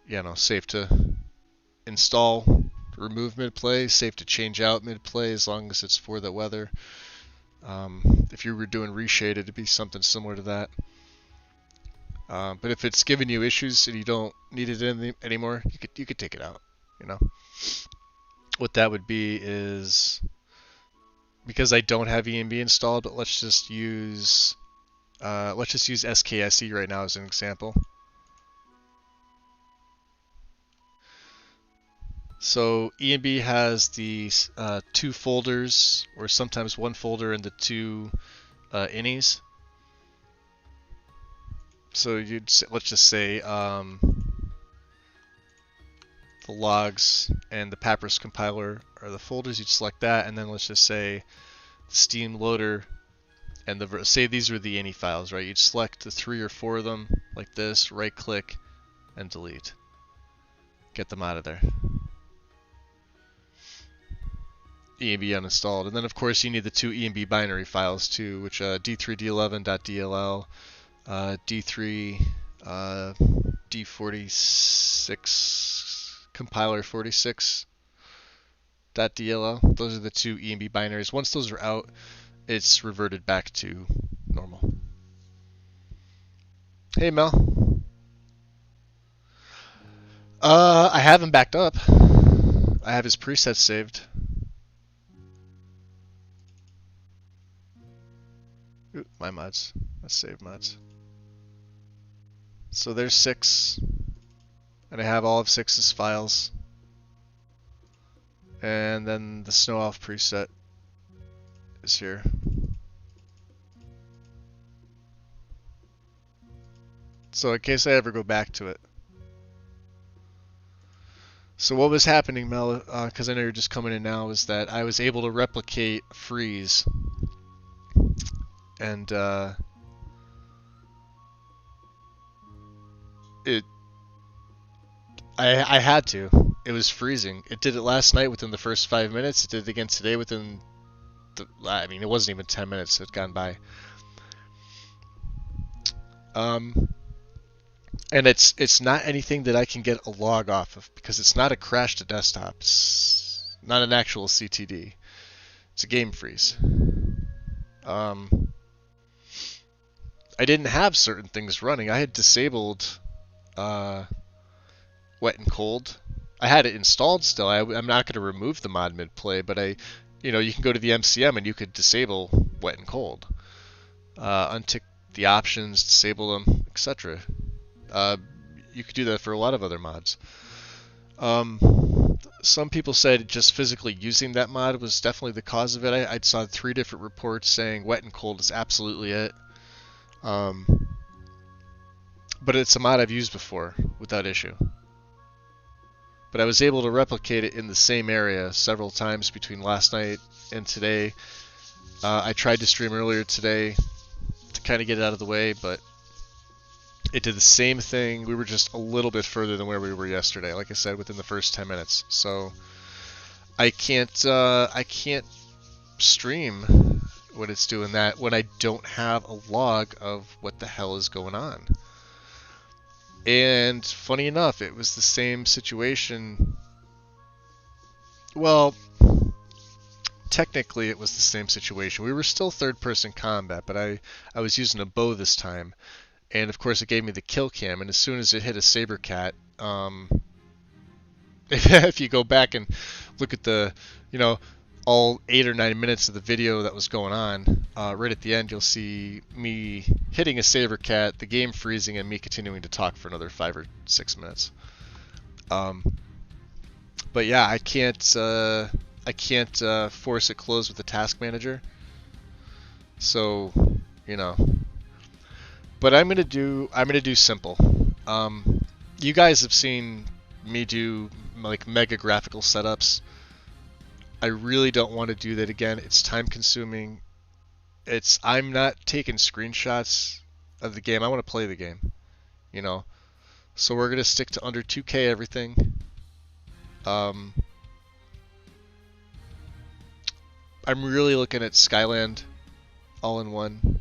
you know, safe to install, remove mid-play, safe to change out mid-play as long as it's for the weather. If you were doing reshade, it'd be something similar to that. But if it's giving you issues and you don't need it anymore, you could take it out. You know, what that would be is, because I don't have EMB installed, but let's just use SKSE right now as an example. So EMB has the two folders, or sometimes one folder and the two innies. So let's just say the logs and the Papyrus compiler are the folders. You'd select that, and then let's just say the Steam loader and say these are the ini files, right? You'd select the 3 or 4 of them like this, right click, and delete. Get them out of there. EMB uninstalled, and then of course you need the 2 EMB binary files too, which d3d11.dll, d3 d46 compiler 46.dll. Those are the 2 EMB binaries. Once those are out, it's reverted back to normal. Hey Mel. I have him backed up. I have his presets saved. Ooh, my mods. Let's save mods. So there's 6. And I have all of 6's files. And then the Snow Elf preset is here. So in case I ever go back to it. So what was happening, Mel, because I know you're just coming in now, is that I was able to replicate freeze. And I had to. It was freezing. It did it last night within the first 5 minutes. It did it again today within I mean, it wasn't even 10 minutes that had gone by. And it's not anything that I can get a log off of, because it's not a crash to desktop. It's not an actual CTD. It's a game freeze. I didn't have certain things running. I had disabled wet and cold. I had it installed still. I'm not going to remove the mod mid-play, but you can go to the MCM and you could disable wet and cold. Untick the options, disable them, etc. You could do that for a lot of other mods. Some people said just physically using that mod was definitely the cause of it. I saw 3 different reports saying wet and cold is absolutely it. But it's a mod I've used before without issue. But I was able to replicate it in the same area several times between last night and today. I tried to stream earlier today to kind of get it out of the way, but it did the same thing. We were just a little bit further than where we were yesterday, like I said, within the first 10 minutes. So I can't stream when it's doing that when I don't have a log of what the hell is going on. And funny enough, it was the same situation. Well, technically it was the same situation. We were still third-person combat, but I was using a bow this time. And of course it gave me the kill cam, and as soon as it hit a saber cat, if you go back and look at the, all 8 or 9 minutes of the video that was going on, right at the end you'll see me hitting a saber cat, the game freezing, and me continuing to talk for another 5 or 6 minutes. But yeah, I can't force it closed with the task manager. So, But I'm gonna do simple. You guys have seen me do like mega graphical setups. I really don't want to do that again. It's time consuming. I'm not taking screenshots of the game. I want to play the game, you know. So we're gonna stick to under 2K everything. I'm really looking at Skyland all in one.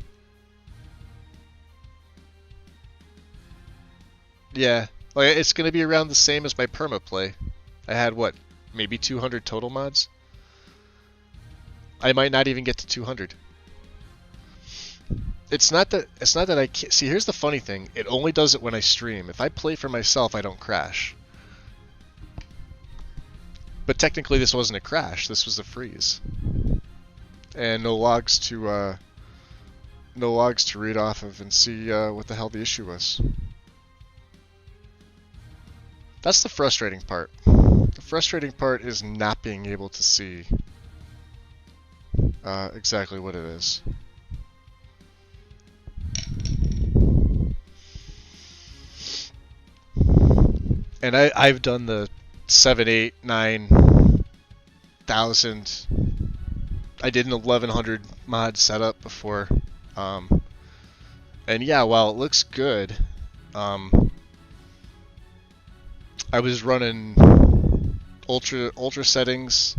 Yeah, like it's gonna be around the same as my perma play. I had what, maybe 200 total mods. I might not even get to 200. It's not that I can't see. Here's the funny thing: it only does it when I stream. If I play for myself, I don't crash. But technically, this wasn't a crash. This was a freeze, and no logs to read off of and see what the hell the issue was. That's the frustrating part. The frustrating part is not being able to see exactly what it is. And I've done the 7, 8, 9,000. I did an 1100 mod setup before, and yeah, while it looks good, I was running ultra settings.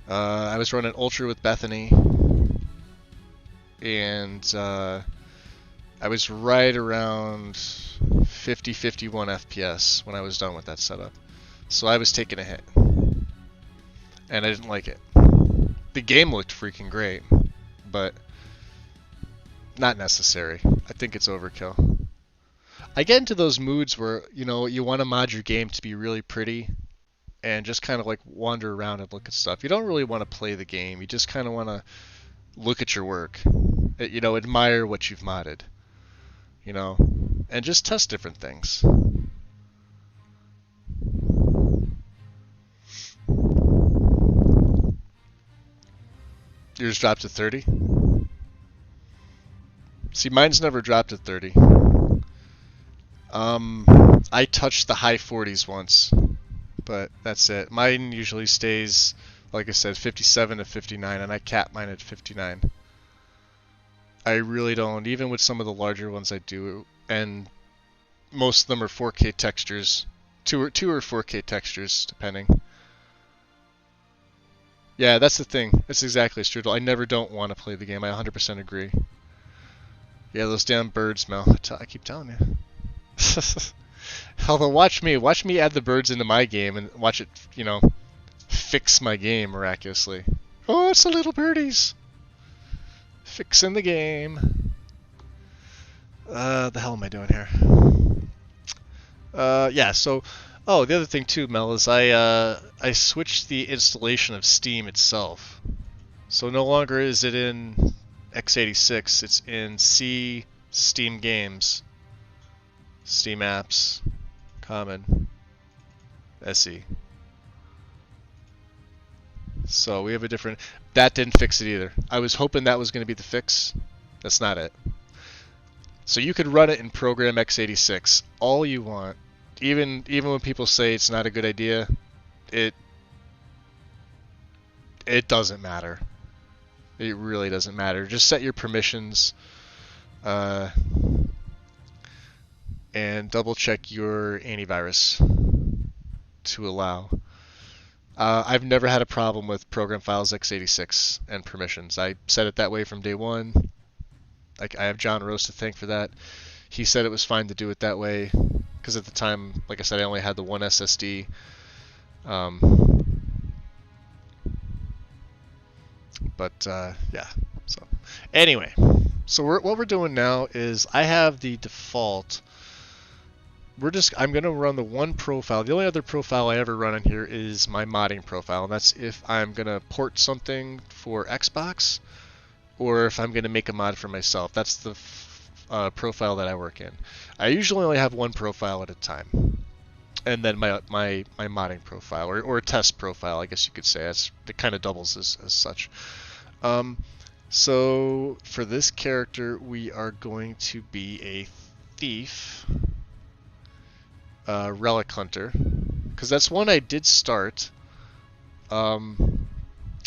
I was running ultra with Bethany, and I was right around 50, 51 FPS when I was done with that setup. So I was taking a hit, and I didn't like it. The game looked freaking great, but not necessary. I think it's overkill. I get into those moods where, you know, you want to mod your game to be really pretty and just kind of like wander around and look at stuff. You don't really want to play the game. You just kind of want to look at your work. You know, admire what you've modded. You know, and just test different things. Yours dropped to 30? See, mine's never dropped to 30. I touched the high 40s once, but that's it. Mine usually stays, like I said, 57 to 59, and I cap mine at 59. I really don't, even with some of the larger ones I do, and most of them are 4K textures, two or 4K textures, depending. Yeah, that's the thing. It's exactly Strudel. I never don't want to play the game. I 100% agree. Yeah, those damn birds, Mel. I keep telling you. Although, watch me add the birds into my game and watch it, you know, fix my game miraculously. Oh, it's the little birdies. Fixing the game. The hell am I doing here? Yeah, so, oh, the other thing too, Mel, is I switched the installation of Steam itself. So no longer is it in x86, it's in C, Steam Games, Steam Apps, Common, SE. So we have a different... That didn't fix it either. I was hoping that was going to be the fix. That's not it. So you could run it in Program x86 all you want. Even when people say it's not a good idea, it doesn't matter. It really doesn't matter. Just set your permissions and double check your antivirus to allow. I've never had a problem with Program Files x86 and permissions. I set it that way from day one. I have John Rose to thank for that. He said it was fine to do it that way because at the time, like I said, I only had the one SSD. Yeah. So anyway, so what we're doing now is I have the default. I'm going to run the one profile. The only other profile I ever run in here is my modding profile. And that's if I'm going to port something for Xbox or if I'm going to make a mod for myself. That's the profile that I work in. I usually only have one profile at a time. And then my modding profile or a test profile, I guess you could say. It kind of doubles as such. So for this character, we are going to be a thief. Relic Hunter, because that's one I did start. And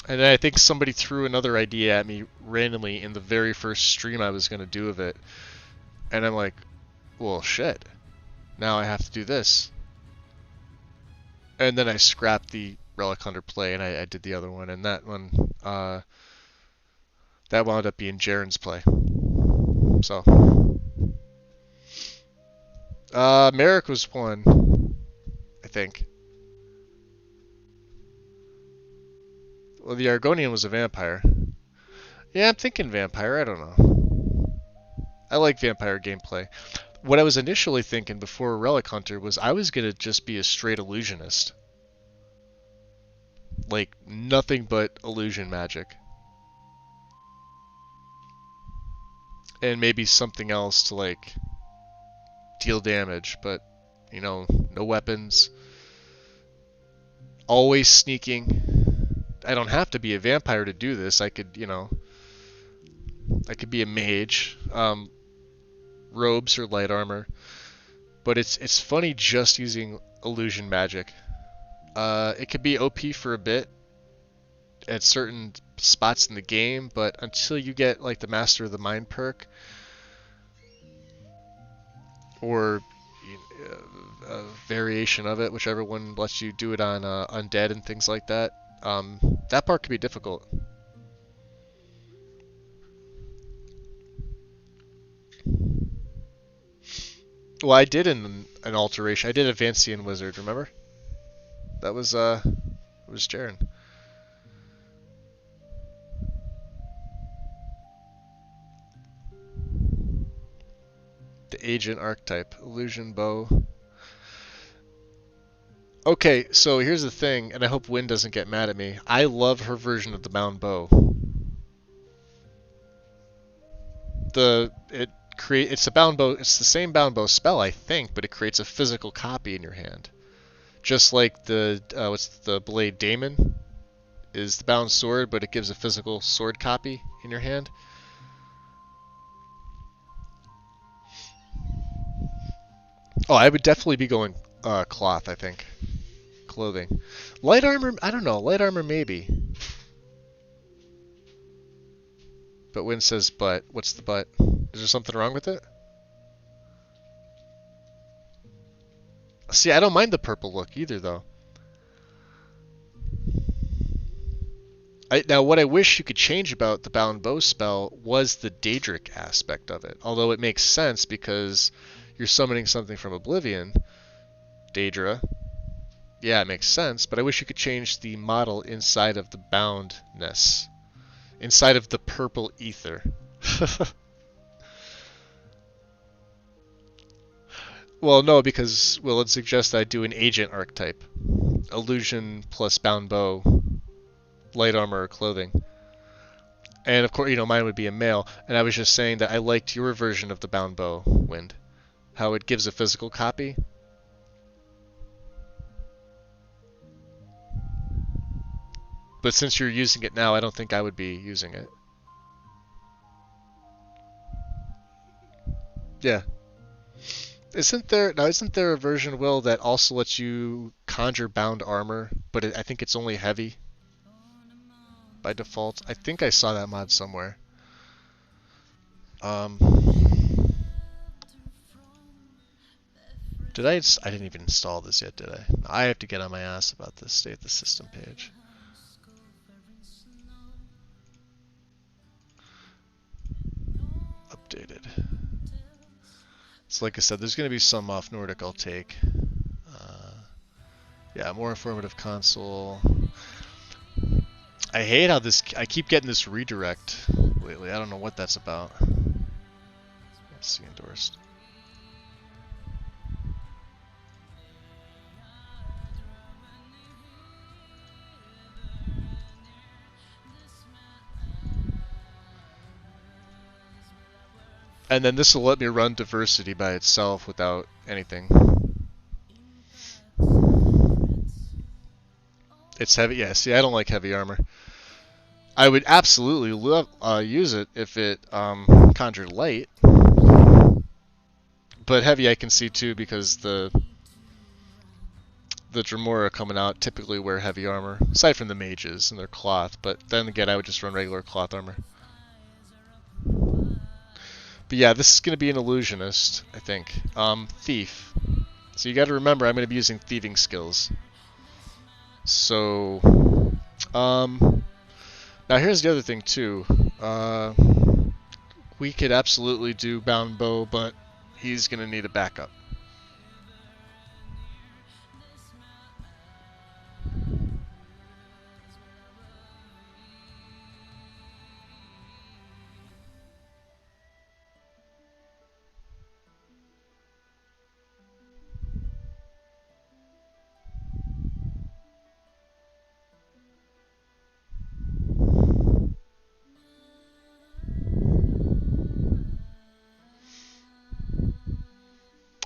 I think somebody threw another idea at me randomly in the very first stream I was going to do of it. And I'm like, well, shit. Now I have to do this. And then I scrapped the Relic Hunter play and I did the other one. And that one, that wound up being Jaren's play. So. Merrick was one, I think. Well, the Argonian was a vampire. Yeah, I'm thinking vampire. I don't know. I like vampire gameplay. What I was initially thinking before Relic Hunter was I was going to just be a straight illusionist. Like, nothing but illusion magic. And maybe something else to, like, deal damage. But, you know, no weapons. Always sneaking. I don't have to be a vampire to do this. I could, you know, I could be a mage, robes or light armor. But it's funny just using illusion magic. It could be OP for a bit at certain spots in the game, but until you get like the Master of the Mind perk or a variation of it, whichever one lets you do it on undead and things like that. That part could be difficult. Well, I did an alteration. I did a Vancian Wizard, remember? That was Jaren. The Agent archetype. Illusion Bow. Okay, so here's the thing, and I hope Wynn doesn't get mad at me. I love her version of the bound bow. It's a bound bow. It's the same bound bow spell, I think, but it creates a physical copy in your hand. Just like the what's the blade Daemon is the bound sword, but it gives a physical sword copy in your hand. Oh, I would definitely be going cloth, I think. Clothing. Light armor, I don't know. Light armor, maybe. But Wynn says but. What's the but? Is there something wrong with it? See, I don't mind the purple look either, though. Now, what I wish you could change about the Bound Bow spell was the Daedric aspect of it. Although it makes sense because you're summoning something from Oblivion. Daedra. Yeah, it makes sense, but I wish you could change the model inside of the boundness. Inside of the purple ether. Well, no, because, well, it suggests I do an agent archetype. Illusion plus bound bow, light armor or clothing. And of course, you know, mine would be a male. And I was just saying that I liked your version of the bound bow, Wind. How it gives a physical copy. But since you're using it now, I don't think I would be using it. Yeah. Isn't there a version, Will, that also lets you conjure bound armor, but I think it's only heavy by default? I think I saw that mod somewhere. Did I didn't even install this yet, did I? I have to get on my ass about this. Stay at the system page. Updated. So like I said, there's going to be some off Nordic I'll take. Yeah, more informative console. I hate how I keep getting this redirect lately. I don't know what that's about. Let's see, endorsed. And then this will let me run diversity by itself without anything. It's heavy. Yeah, see, I don't like heavy armor. I would absolutely use it if it conjured light. But heavy I can see too because the the Dremora coming out typically wear heavy armor, aside from the mages and their cloth, but then again I would just run regular cloth armor. But yeah, this is going to be an illusionist, I think. Thief. So you got to remember I'm going to be using thieving skills. So, now here's the other thing too. We could absolutely do bound bow, but he's going to need a backup.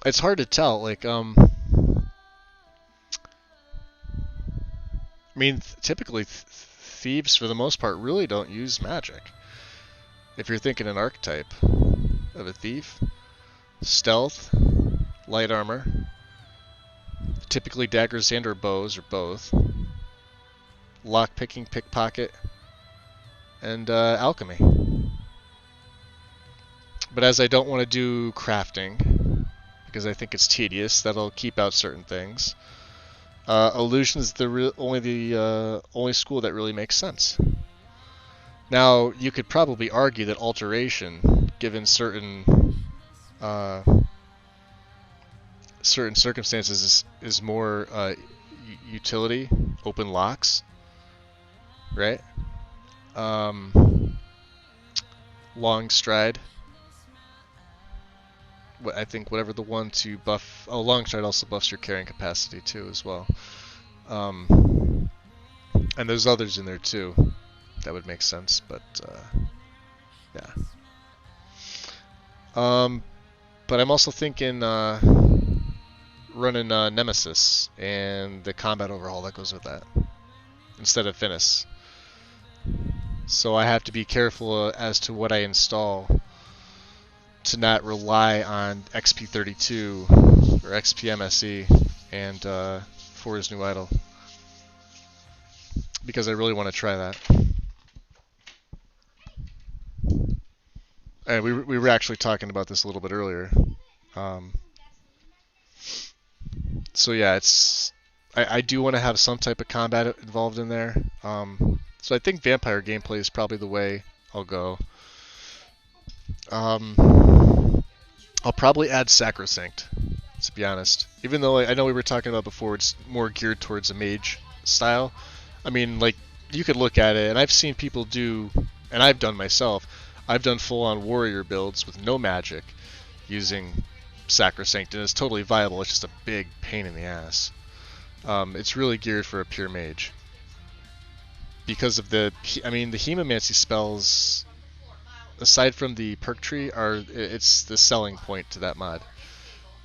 It's hard to tell, like, I mean, typically thieves, for the most part, really don't use magic. If you're thinking an archetype of a thief, stealth, light armor, typically daggers and or bows, or both, lockpicking, pickpocket, and alchemy. But as I don't want to do crafting, because I think it's tedious, that'll keep out certain things. Illusion is the only school that really makes sense. Now, you could probably argue that alteration, given certain circumstances, is more utility, open locks, right? Long stride. I think whatever the one to buff. Oh, long stride also buffs your carrying capacity too, as well. And there's others in there too. That would make sense, but yeah. But I'm also thinking running Nemesis and the combat overhaul that goes with that instead of Finis. So I have to be careful as to what I install to not rely on XP32 or XPMSE and for his new idol, because I really want to try that. And we were actually talking about this a little bit earlier. So yeah, I do want to have some type of combat involved in there. So I think vampire gameplay is probably the way I'll go. I'll probably add Sacrosanct, to be honest. Even though I know we were talking about before, it's more geared towards a mage style. I mean, like, you could look at it, and I've seen people do, and I've done myself, I've done full-on warrior builds with no magic using Sacrosanct, and it's totally viable. It's just a big pain in the ass. It's really geared for a pure mage. Because of the hemomancy spells, aside from the perk tree, it's the selling point to that mod.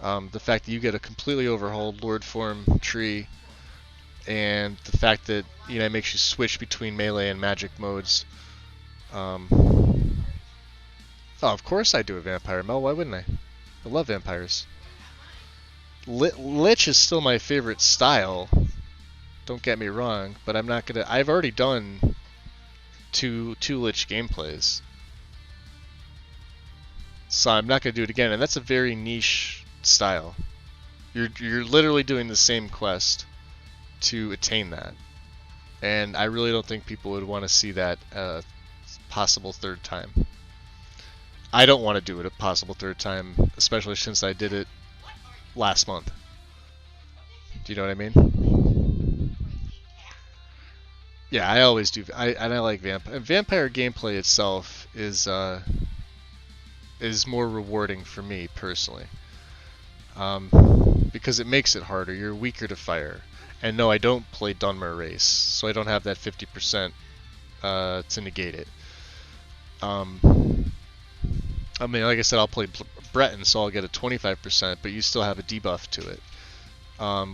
The fact that you get a completely overhauled Lord form tree, and the fact that it makes you switch between melee and magic modes. Oh, of course I do a vampire, Mel. Why wouldn't I? I love vampires. Lich is still my favorite style. Don't get me wrong, but I'm not gonna. I've already done two Lich gameplays, so I'm not gonna do it again. And that's a very niche style. You're literally doing the same quest to attain that, and I really don't think people would want to see that possible third time. I don't want to do it a possible third time, especially since I did it last month. Do you know what I mean? Yeah, I always do. I like vampire. Vampire gameplay itself is more rewarding for me personally, because it makes it harder. You're weaker to fire, and no, I don't play Dunmer race, so I don't have that 50% to negate it. I mean, like I said, I'll play Breton, so I'll get a 25%, but you still have a debuff to it.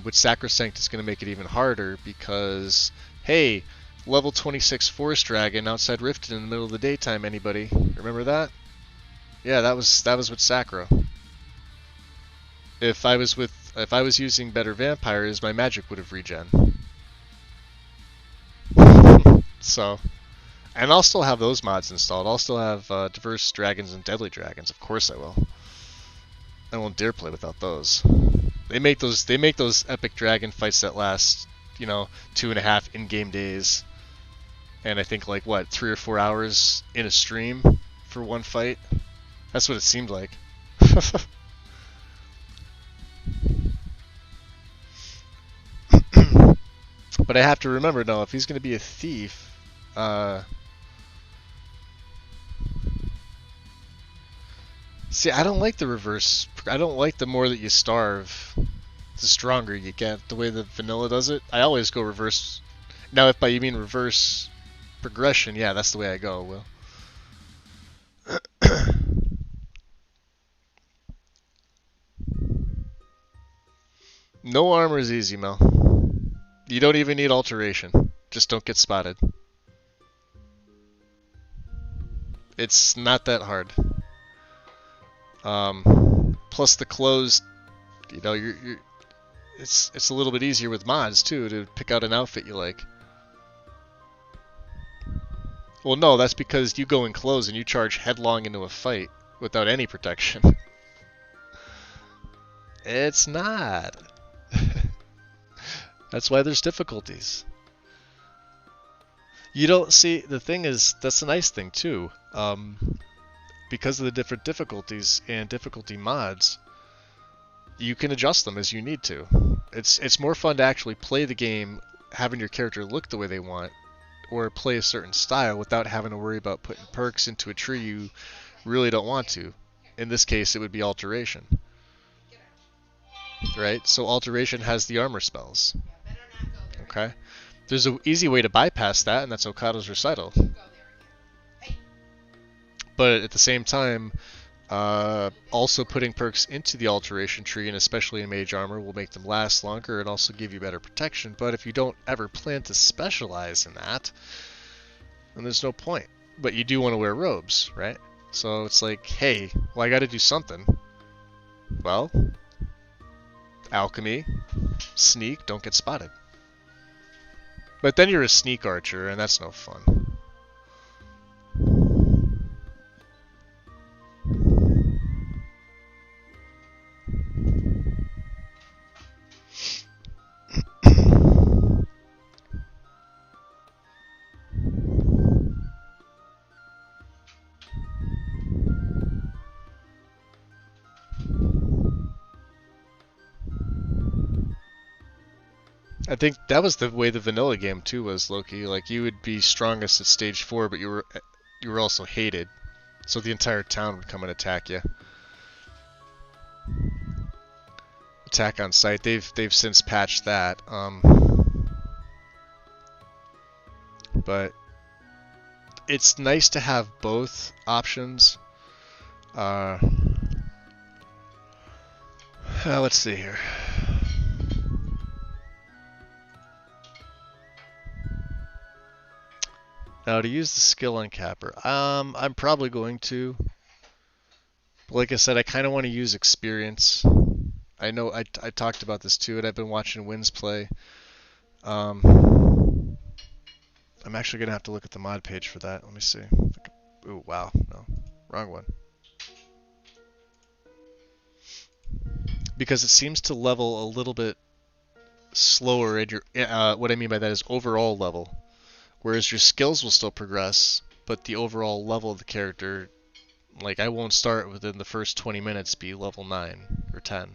With Sacrosanct, it's going to make it even harder because, hey, level 26 Forest Dragon outside Riften in the middle of the daytime. Anybody remember that? Yeah, that was with Sacro. If I was with If I was using better vampires, my magic would have regen. So, and I'll still have those mods installed. I'll still have diverse dragons and deadly dragons. Of course I will. I won't dare play without those. They make those epic dragon fights that last, 2.5 in-game days. And I think like what, 3 or 4 hours in a stream for one fight. That's what it seemed like. But I have to remember, no, if he's going to be a thief, see, I don't like the reverse. I don't like the more that you starve, the stronger you get. The way the vanilla does it, I always go reverse. Now, if by you mean reverse progression, yeah, that's the way I go, Will. No armor is easy, Mel. You don't even need alteration. Just don't get spotted. It's not that hard. Plus the clothes, it's a little bit easier with mods too to pick out an outfit you like. Well, no, that's because you go in clothes and you charge headlong into a fight without any protection. It's not. That's why there's difficulties. You don't see, the thing is, that's the nice thing too. Because of the different difficulties and difficulty mods, you can adjust them as you need to. It's more fun to actually play the game having your character look the way they want, or play a certain style without having to worry about putting perks into a tree you really don't want to. In this case, it would be alteration. Right? So alteration has the armor spells. Okay? There's an easy way to bypass that, and that's Okado's Recital. But at the same time, also putting perks into the alteration tree, and especially in mage armor, will make them last longer and also give you better protection. But if you don't ever plan to specialize in that, then there's no point. But you do want to wear robes, right? So it's like, hey, well, I got to do something. Well, alchemy, sneak, don't get spotted. But then you're a sneak archer, and that's no fun. I think that was the way the vanilla game too was, Loki. Like, you would be strongest at stage 4, but you were also hated, so the entire town would come and attack you. Attack on sight. They've since patched that. But it's nice to have both options. Let's see here. Now, to use the skill on Capper, I'm probably going to. Like I said, I kind of want to use experience. I know I talked about this too, and I've been watching Wins play. I'm actually going to have to look at the mod page for that. Let me see. Ooh, wow. No. Wrong one. Because it seems to level a little bit slower in your... what I mean by that is overall level. Whereas your skills will still progress, but the overall level of the character, like, I won't start within the first 20 minutes be level 9 or 10.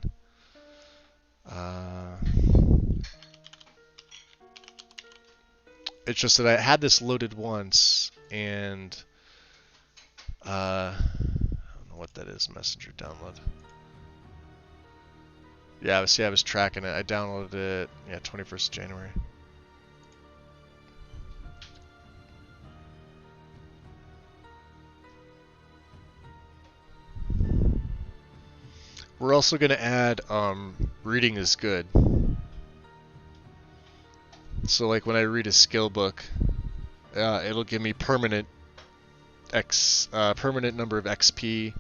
It's just that I had this loaded once, and I don't know what that is, Messenger download. Yeah, I was tracking it. I downloaded it, yeah, 21st of January. We're also going to add reading is good. So like when I read a skill book, it'll give me permanent number of XP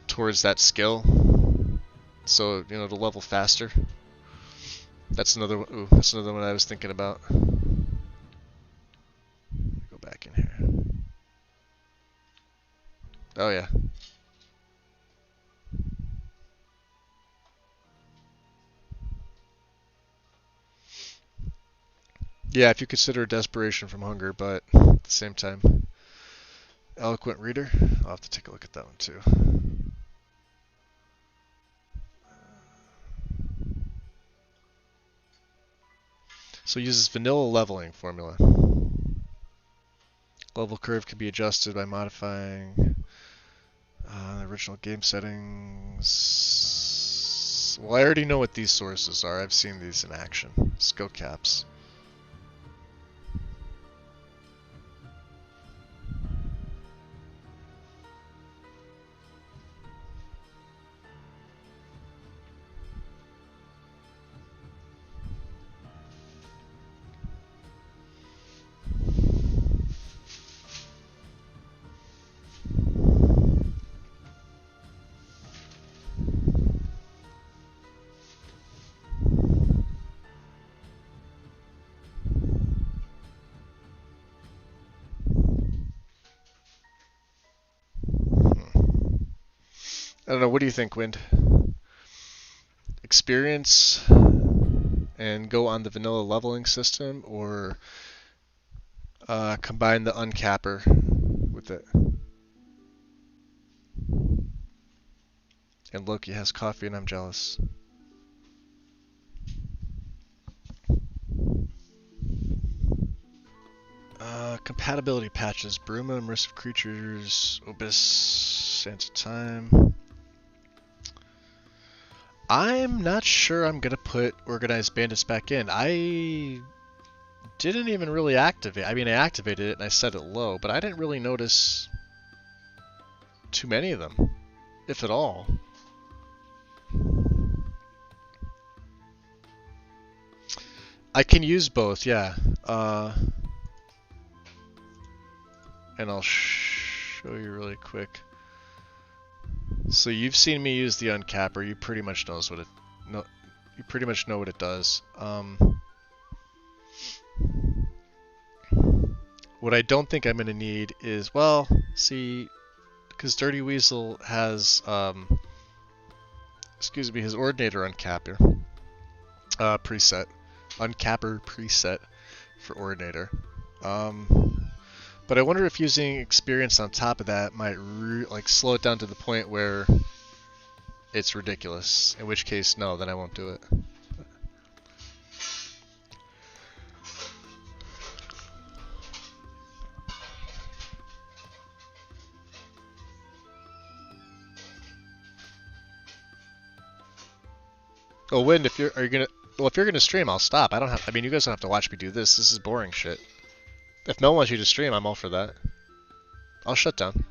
towards that skill. so you know to level faster. That's another one. Ooh, that's another one I was thinking about. Go back in here. Oh yeah. Yeah, if you consider desperation from hunger, but at the same time, eloquent reader. I'll have to take a look at that one too. So it uses vanilla leveling formula. Level curve can be adjusted by modifying the original game settings. Well, I already know what these sources are. I've seen these in action. Skill caps. I don't know. What do you think, Wind? Experience and go on the vanilla leveling system, or combine the uncapper with it? And Loki has coffee, and I'm jealous. Compatibility patches. Bruma, immersive creatures, Obis, Sands of Time. I'm not sure I'm gonna put Organized Bandits back in. I didn't even really activate. I mean, I activated it and I set it low, but I didn't really notice too many of them, if at all. I can use both, yeah. And I'll show you really quick. So you've seen me use the uncapper. You pretty much knows what it. No, you pretty much know what it does. What I don't think I'm gonna need is, well, see, because Dirty Weasel has, excuse me, his Ordinator uncapper preset, uncapper preset for Ordinator. But I wonder if using experience on top of that might like slow it down to the point where it's ridiculous. In which case, no, then I won't do it. Oh, Wind, if you're if you're gonna stream, I'll stop. I don't have. I mean, you guys don't have to watch me do this. This is boring shit. If no one wants you to stream, I'm all for that. I'll shut down.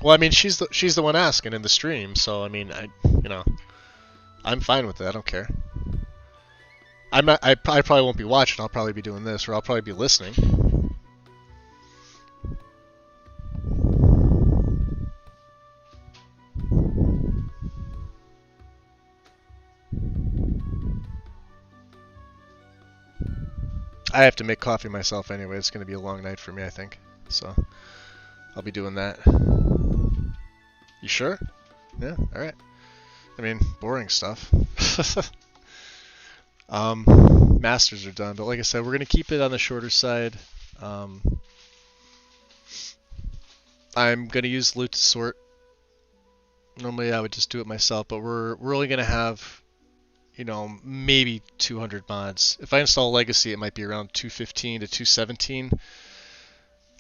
Well, I mean, she's the one asking in the stream, so I mean, I'm fine with it. I don't care. I probably won't be watching. I'll probably be doing this, or I'll probably be listening. I have to make coffee myself anyway. It's going to be a long night for me, I think. So I'll be doing that. You sure? Yeah, alright. I mean, boring stuff. Masters are done, but like I said, we're going to keep it on the shorter side. I'm going to use loot to sort. Normally I would just do it myself, but we're only going to have, maybe 200 mods. If I install Legacy, it might be around 215 to 217.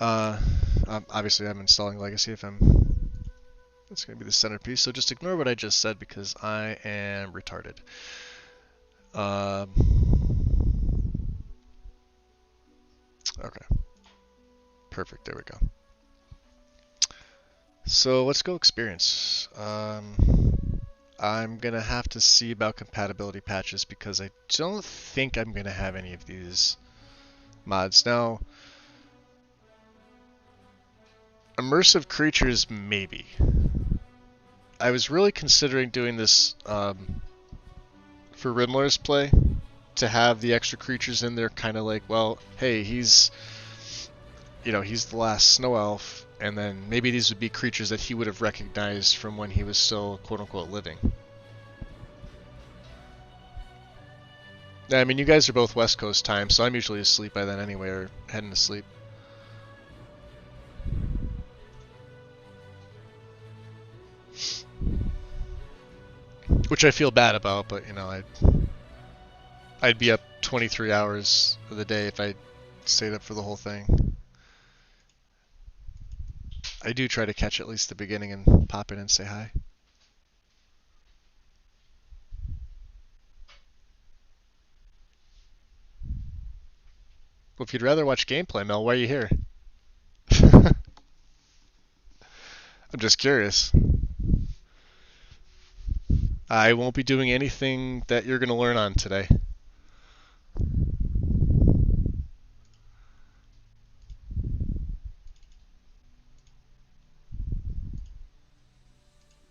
Obviously, I'm installing Legacy if that's going to be the centerpiece, so just ignore what I just said because I am retarded. Okay. Perfect, there we go. So let's go experience. I'm gonna have to see about compatibility patches because I don't think I'm gonna have any of these mods. Now, immersive creatures, maybe. I was really considering doing this for Riddler's play, to have the extra creatures in there, kind of like, well, hey, he's the last snow elf, and then maybe these would be creatures that he would have recognized from when he was still quote-unquote living. I mean, you guys are both West Coast time, so I'm usually asleep by then anyway, or heading to sleep. Which I feel bad about, but, you know, I'd be up 23 hours of the day if I stayed up for the whole thing. I do try to catch at least the beginning and pop in and say hi. Well, if you'd rather watch gameplay, Mel, why are you here? I'm just curious. I won't be doing anything that you're going to learn on today.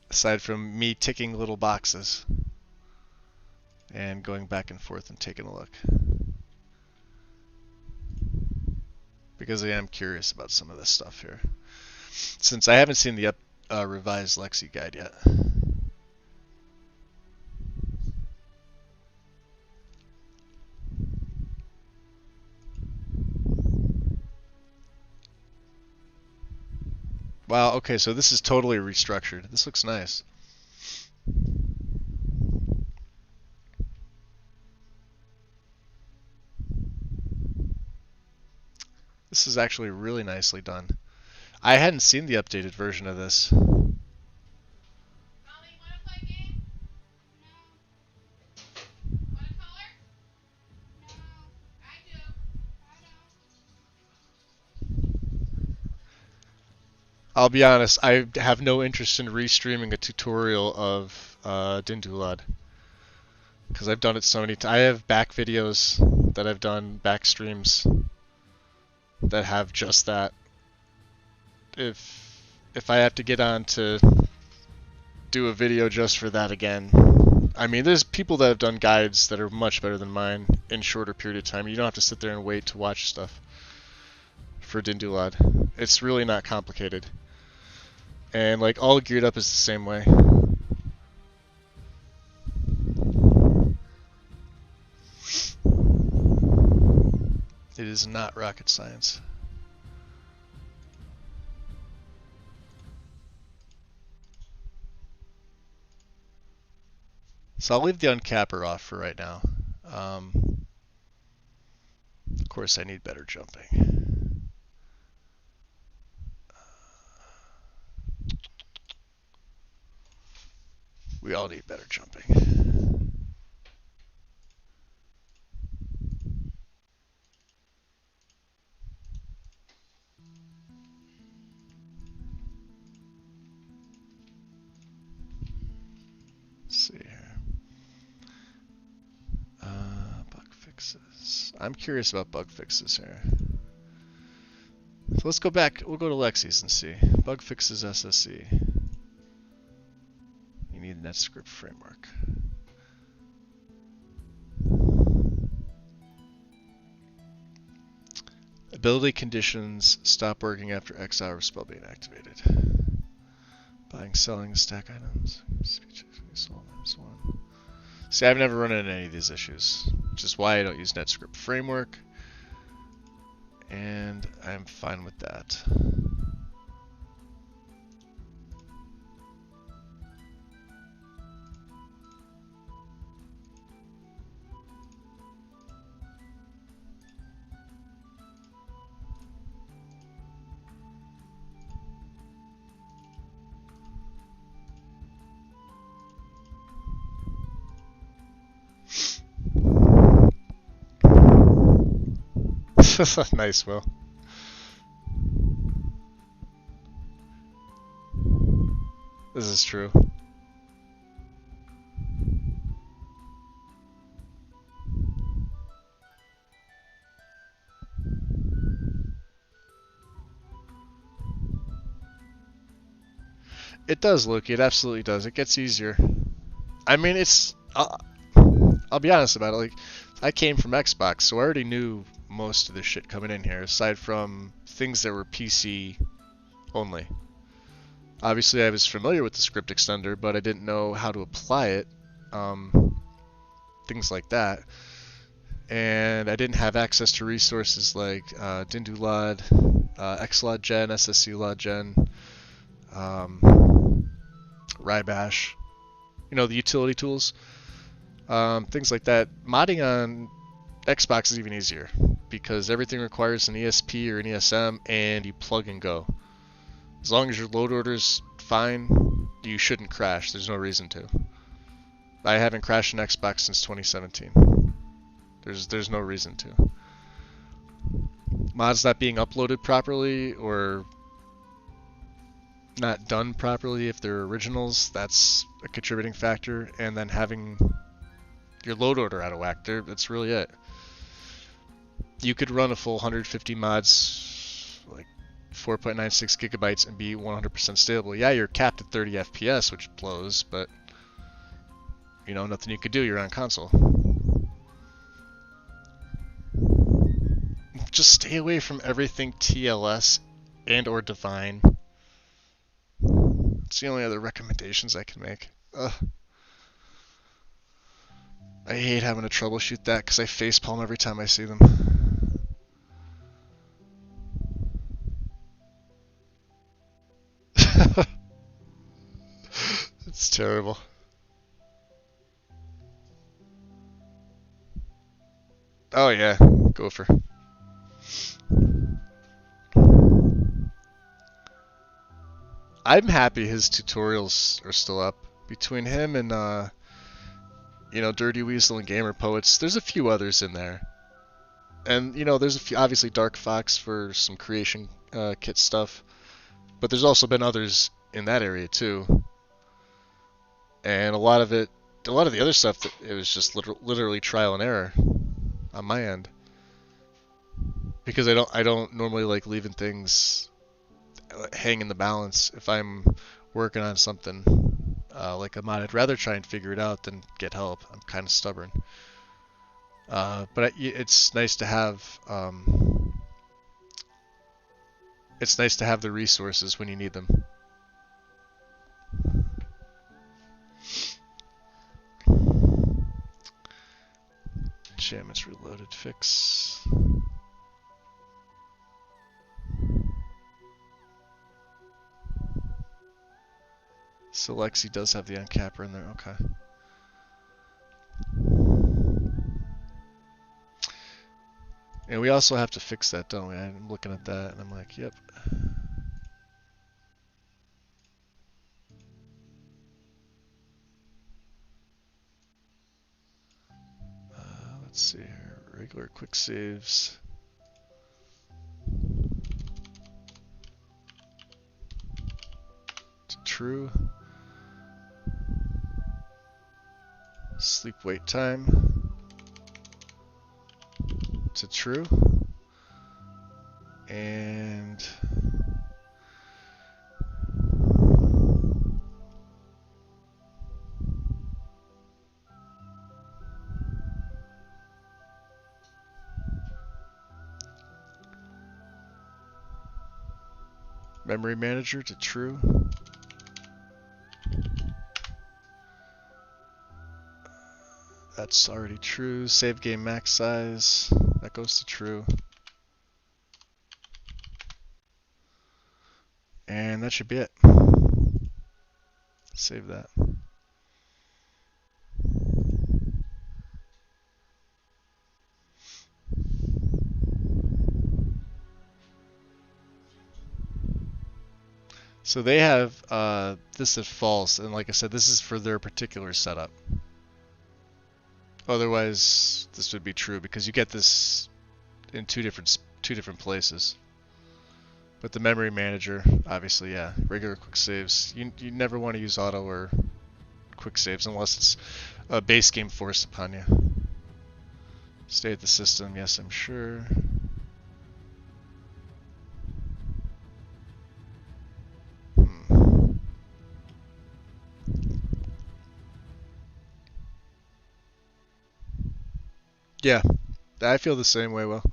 Aside from me ticking little boxes and going back and forth and taking a look. Because I am curious about some of this stuff here. Since I haven't seen the revised Lexi guide yet. Wow, okay, so this is totally restructured. This looks nice. This is actually really nicely done. I hadn't seen the updated version of this. Mommy, wanna play a game? No. Wanna color? No. I do. I don't. I'll be honest, I have no interest in restreaming a tutorial of Dindulad. Because I've done it so many times. I have back videos that I've done, back streams, that have just that. If I have to get on to do a video just for that again, I mean, there's people that have done guides that are much better than mine in shorter period of time. You don't have to sit there and wait to watch stuff for Dindulad. It's really not complicated. And like all geared up is the same way. It is not rocket science. So I'll leave the uncapper off for right now. Of course, I need better jumping. We all need better jumping. Let's see here. Bug fixes. I'm curious about bug fixes here. So let's go back. We'll go to Lexi's and see. Bug fixes SSE. You need NetScript framework. Ability conditions stop working after X hours spell being activated. Buying, selling, stack items. See, I've never run into any of these issues, which is why I don't use NetScript framework, and I'm fine with that. Nice, Will. This is true. It does, Loki. It absolutely does. It gets easier. I mean, I'll be honest about it. Like, I came from Xbox, so I already knew most of this shit coming in here, aside from things that were PC only. Obviously, I was familiar with the script extender, but I didn't know how to apply it. Things like that. And I didn't have access to resources like Dindulod, Xlod Gen, SSClod Gen, Rybash, you know, the utility tools, things like that. Modding on Xbox is even easier because everything requires an ESP or an ESM, and you plug and go. As long as your load order's fine, you shouldn't crash. There's no reason to. I haven't crashed an Xbox since 2017. There's no reason to. Mods not being uploaded properly or not done properly if they're originals, that's a contributing factor. And then having your load order out of whack, that's really it. You could run a full 150 mods, like 4.96 gigabytes, and be 100% stable. Yeah, you're capped at 30 FPS, which blows, but you know, nothing you could do. You're on console. Just stay away from everything TLS and or Divine. It's the only other recommendations I can make. Ugh. I hate having to troubleshoot that because I facepalm every time I see them. It's terrible. Oh yeah, Gopher. I'm happy his tutorials are still up. Between him and you know, Dirty Weasel and Gamer Poets, there's a few others in there. And you know, there's a few, obviously Dark Fox for some creation kit stuff, but there's also been others in that area too. And a lot of the other stuff, it was just literally trial and error on my end, because I don't normally like leaving things hang in the balance if I'm working on something like a mod. I'd rather try and figure it out than get help. I'm kind of stubborn. But it's nice to have the resources when you need them. Jam is reloaded. Fix. So Lexi does have the uncapper in there. Okay. And we also have to fix that, don't we? I'm looking at that and I'm like, yep. Let's see here. Regular quick saves. To true. Sleep wait time. To true. And memory manager to true. That's already true. Save game max size. That goes to true. And that should be it. Save that. So they have this is false, and like I said, this is for their particular setup. Otherwise, this would be true because you get this in two different places. With the memory manager, obviously, yeah, regular quick saves. You never want to use auto or quick saves unless it's a base game forced upon you. Stay at the system, yes, I'm sure. Yeah, I feel the same way. Well,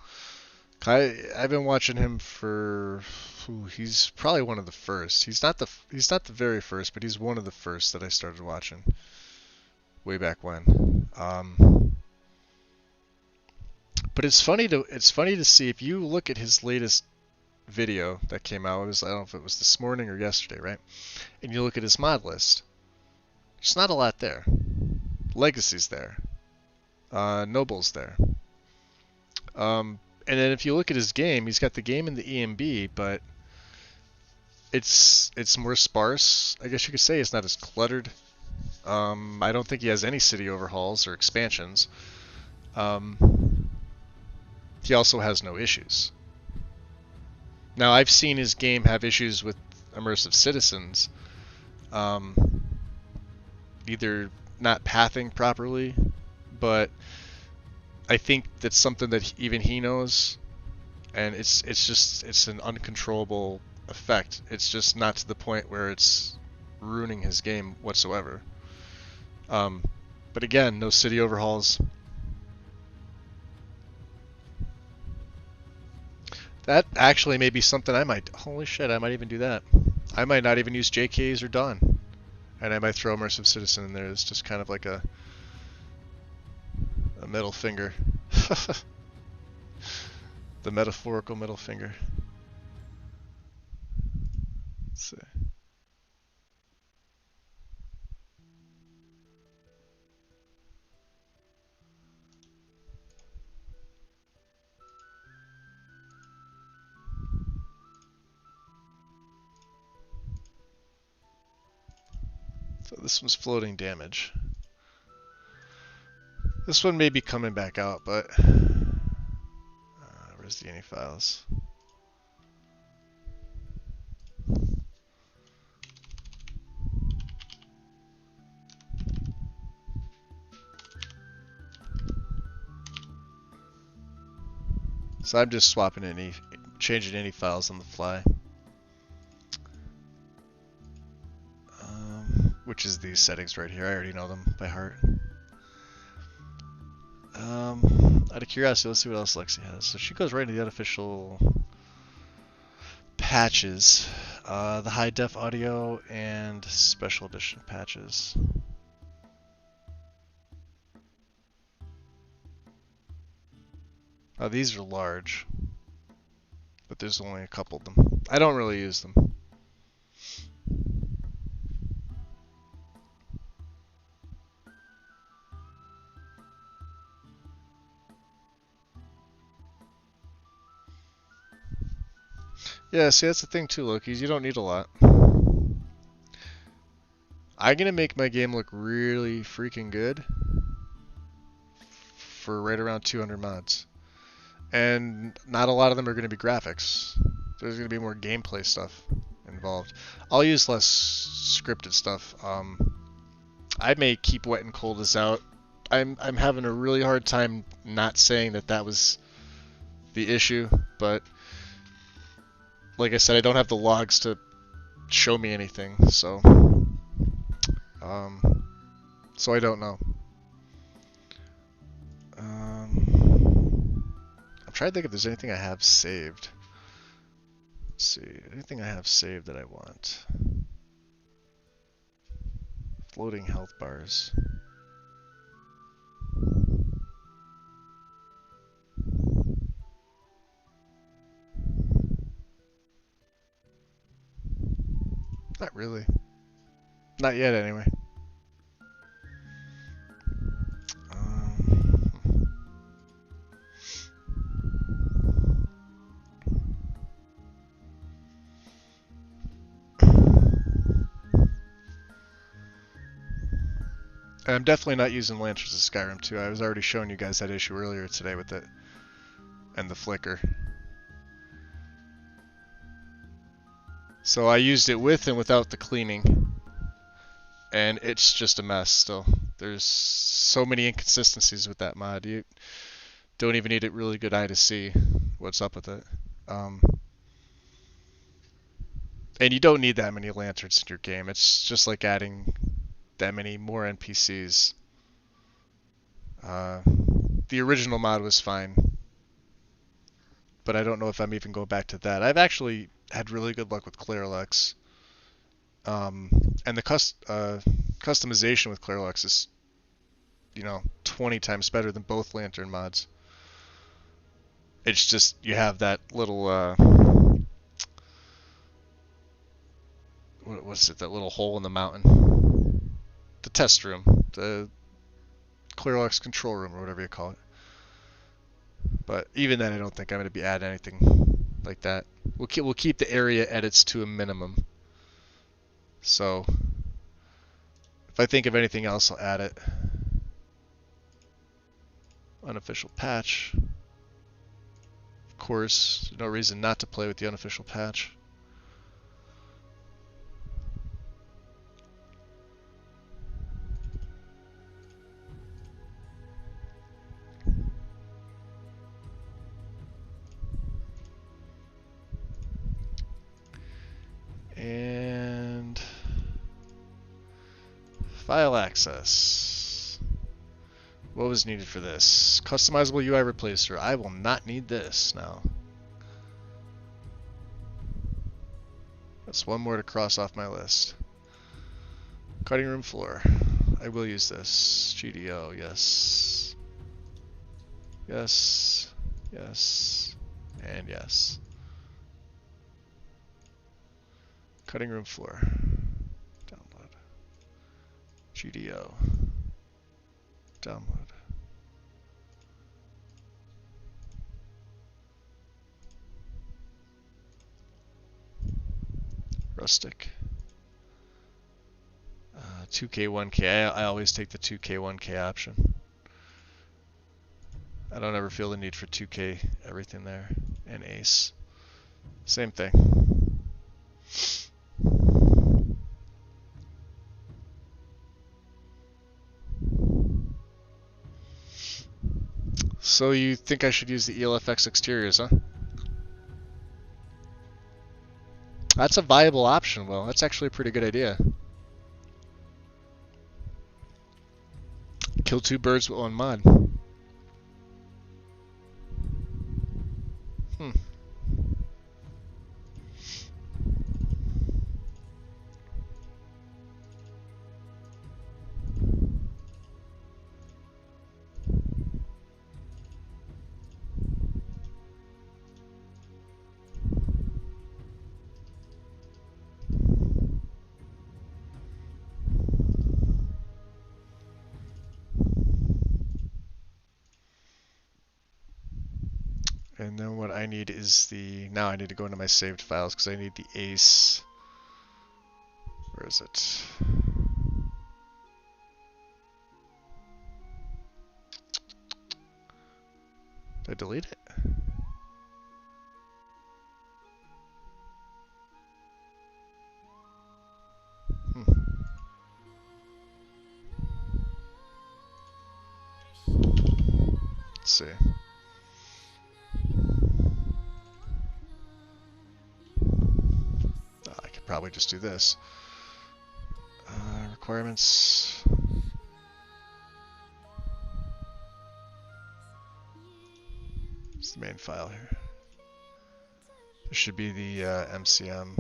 I've been watching him for. He's probably one of the first. He's not the very first, but he's one of the first that I started watching way back when. But it's funny to see if you look at his latest video that came out. I don't know if it was this morning or yesterday, right? And you look at his mod list. There's not a lot there. Legacy's there. Noble's there. And then if you look at his game, he's got the game in the EMB, but it's more sparse. I guess you could say it's not as cluttered. I don't think he has any city overhauls or expansions. He also has no issues. Now I've seen his game have issues with immersive citizens, either not pathing properly, but I think that's something that even he knows, and it's an uncontrollable effect. It's just not to the point where it's ruining his game whatsoever. But again, no city overhauls. That actually may be something I might. Holy shit! I might even do that. I might not even use JKs or Dawn, and I might throw immersive citizen in there. It's just kind of like a middle finger. The metaphorical middle finger. Let's see. So this one's floating damage. This one may be coming back out, but where's the any files? So I'm just swapping changing any files on the fly. Which is these settings right here. I already know them by heart. Out of curiosity, let's see what else Lexi has. So she goes right into the unofficial patches. The high def audio and special edition patches. Oh, these are large, but there's only a couple of them. I don't really use them. Yeah, see, that's the thing too, Loki's. You don't need a lot. I'm gonna make my game look really freaking good for right around 200 mods. And not a lot of them are gonna be graphics. There's gonna be more gameplay stuff involved. I'll use less scripted stuff. I may keep wet and cold as out. I'm having a really hard time not saying that was the issue, but like I said, I don't have the logs to show me anything, so I don't know. I'm trying to think if there's anything I have saved. Let's see, anything I have saved that I want. Floating health bars. Not really. Not yet, anyway. I'm definitely not using Lanterns of Skyrim 2. I was already showing you guys that issue earlier today with it and the flicker. So I used it with and without the cleaning, and it's just a mess still. There's so many inconsistencies with that mod. You don't even need a really good eye to see what's up with it. And you don't need that many lanterns in your game. It's just like adding that many more NPCs. The original mod was fine, but I don't know if I'm even going back to that. I've actually had really good luck with Clairlux. And the customization with Clairlux is, 20 times better than both lantern mods. It's just you have that little what's it? That little hole in the mountain, the test room, the Clairlux control room, or whatever you call it. But even then, I don't think I'm going to be adding anything like that. We'll keep the area edits to a minimum. So if I think of anything else, I'll add it. Unofficial patch. Of course, there's no reason not to play with the unofficial patch. And file access. What was needed for this? Customizable UI replacer. I will not need this now. That's one more to cross off my list. Cutting room floor. I will use this. GDO, yes. Yes. Yes. And yes. Cutting room floor. Download. GDO. Download. Rustic. 2K, 1K. I always take the 2K, 1K option. I don't ever feel the need for 2K everything there. And Ace. Same thing. So you think I should use the ELFX exteriors, huh? That's a viable option, Will. That's actually a pretty good idea. Kill two birds with one mod. And then what I need is now I need to go into my saved files because I need the Ace. Where is it? Did I delete it? Let's see. I could probably just do this. Requirements. It's the main file here. This should be the MCM.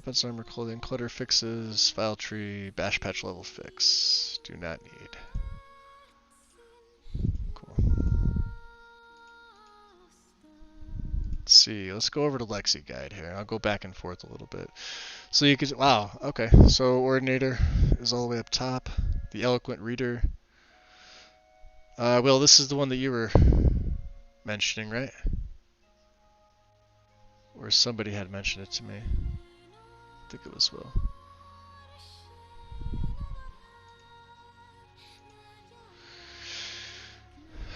Weapons, armor, clothing, clutter fixes, file tree, bash patch level fix. Do not need. Cool. Let's see. Let's go over to Lexi Guide here. I'll go back and forth a little bit. So you could. Wow. Okay. So Ordinator is all the way up top. The Eloquent Reader. Will, this is the one that you were mentioning, right? Or somebody had mentioned it to me. I think it was Will.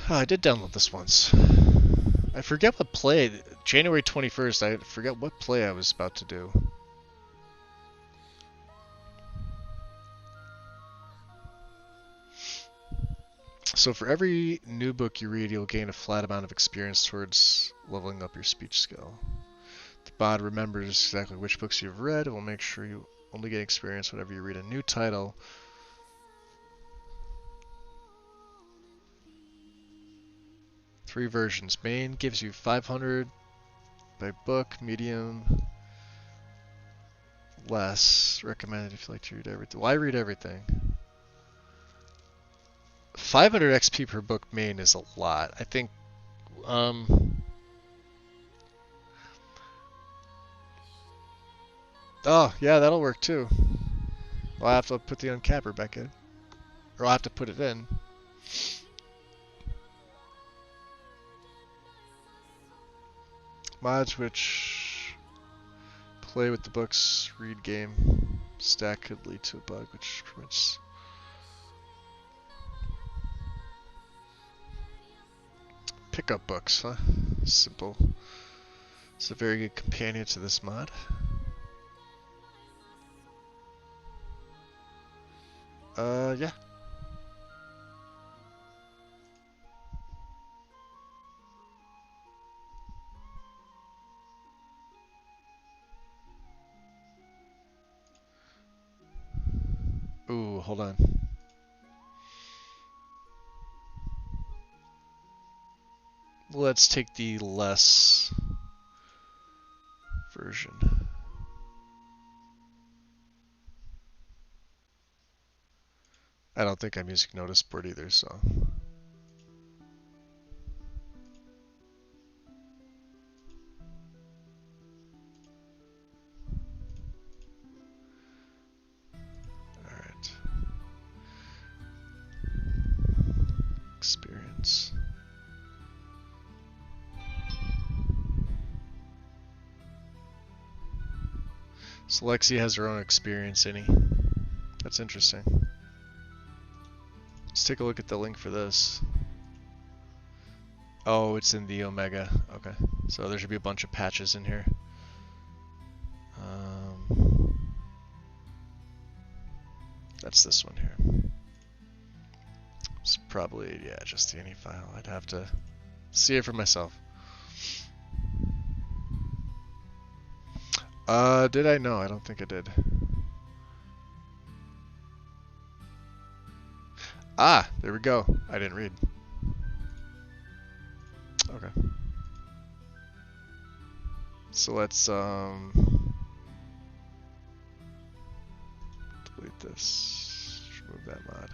Oh, I did download this once. I forget what play. January 21st, I forget what play I was about to do. So for every new book you read, you'll gain a flat amount of experience towards leveling up your speech skill. The bot remembers exactly which books you've read and will make sure you only get experience whenever you read a new title. Three versions. Main gives you 500 by book, medium, less. Recommended if you like to read everything. Well, I read everything. 500 XP per book main is a lot. I think, oh, yeah, that'll work too. Well, I have to put the uncapper back in. Or I'll have to put it in. Mods which play with the books, read game, stack could lead to a bug, which prevents. Pick up books, huh? Simple. It's a very good companion to this mod. Yeah. Ooh, hold on. Let's take the less version. I don't think I'm using notice board either, so. Alright. Experience. So Lexi has her own experience, any. That's interesting. Let's take a look at the link for this. Oh, it's in the Omega. Okay. So there should be a bunch of patches in here. That's this one here. It's probably, yeah, just the any file. I'd have to see it for myself. Did I? No, I don't think I did. Ah, there we go. I didn't read. Okay. So let's delete this. Remove that mod.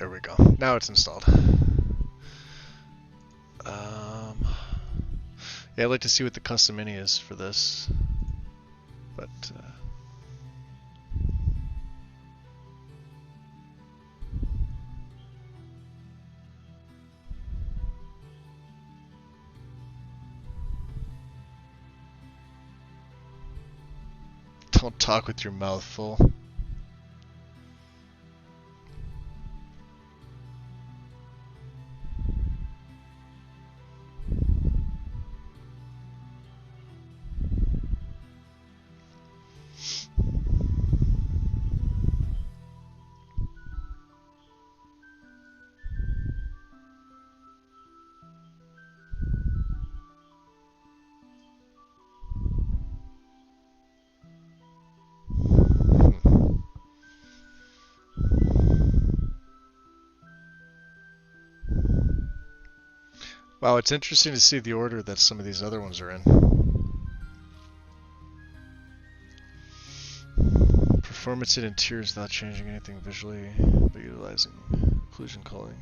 There we go. Now it's installed. Yeah, I'd like to see what the custom mini is for this, but don't talk with your mouth full. Wow, it's interesting to see the order that some of these other ones are in. Performance in interiors without changing anything visually, but utilizing occlusion culling.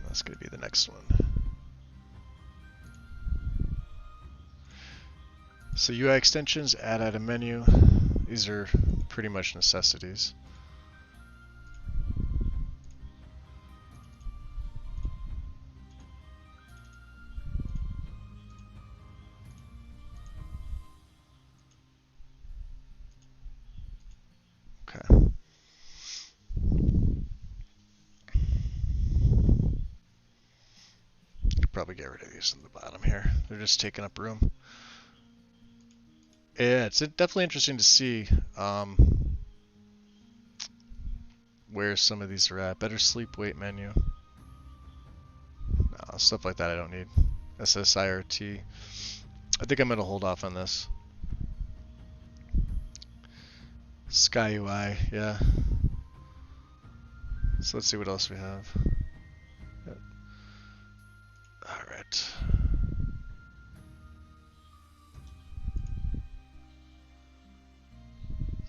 That's going to be the next one. So UI extensions, add item menu. These are pretty much necessities. Okay. Could probably get rid of these in the bottom here. They're just taking up room. Yeah, it's definitely interesting to see where some of these are at. Better sleep weight menu. No, stuff like that I don't need. SSIRT. I think I'm going to hold off on this. Sky UI, yeah. So let's see what else we have. Yep. Alright.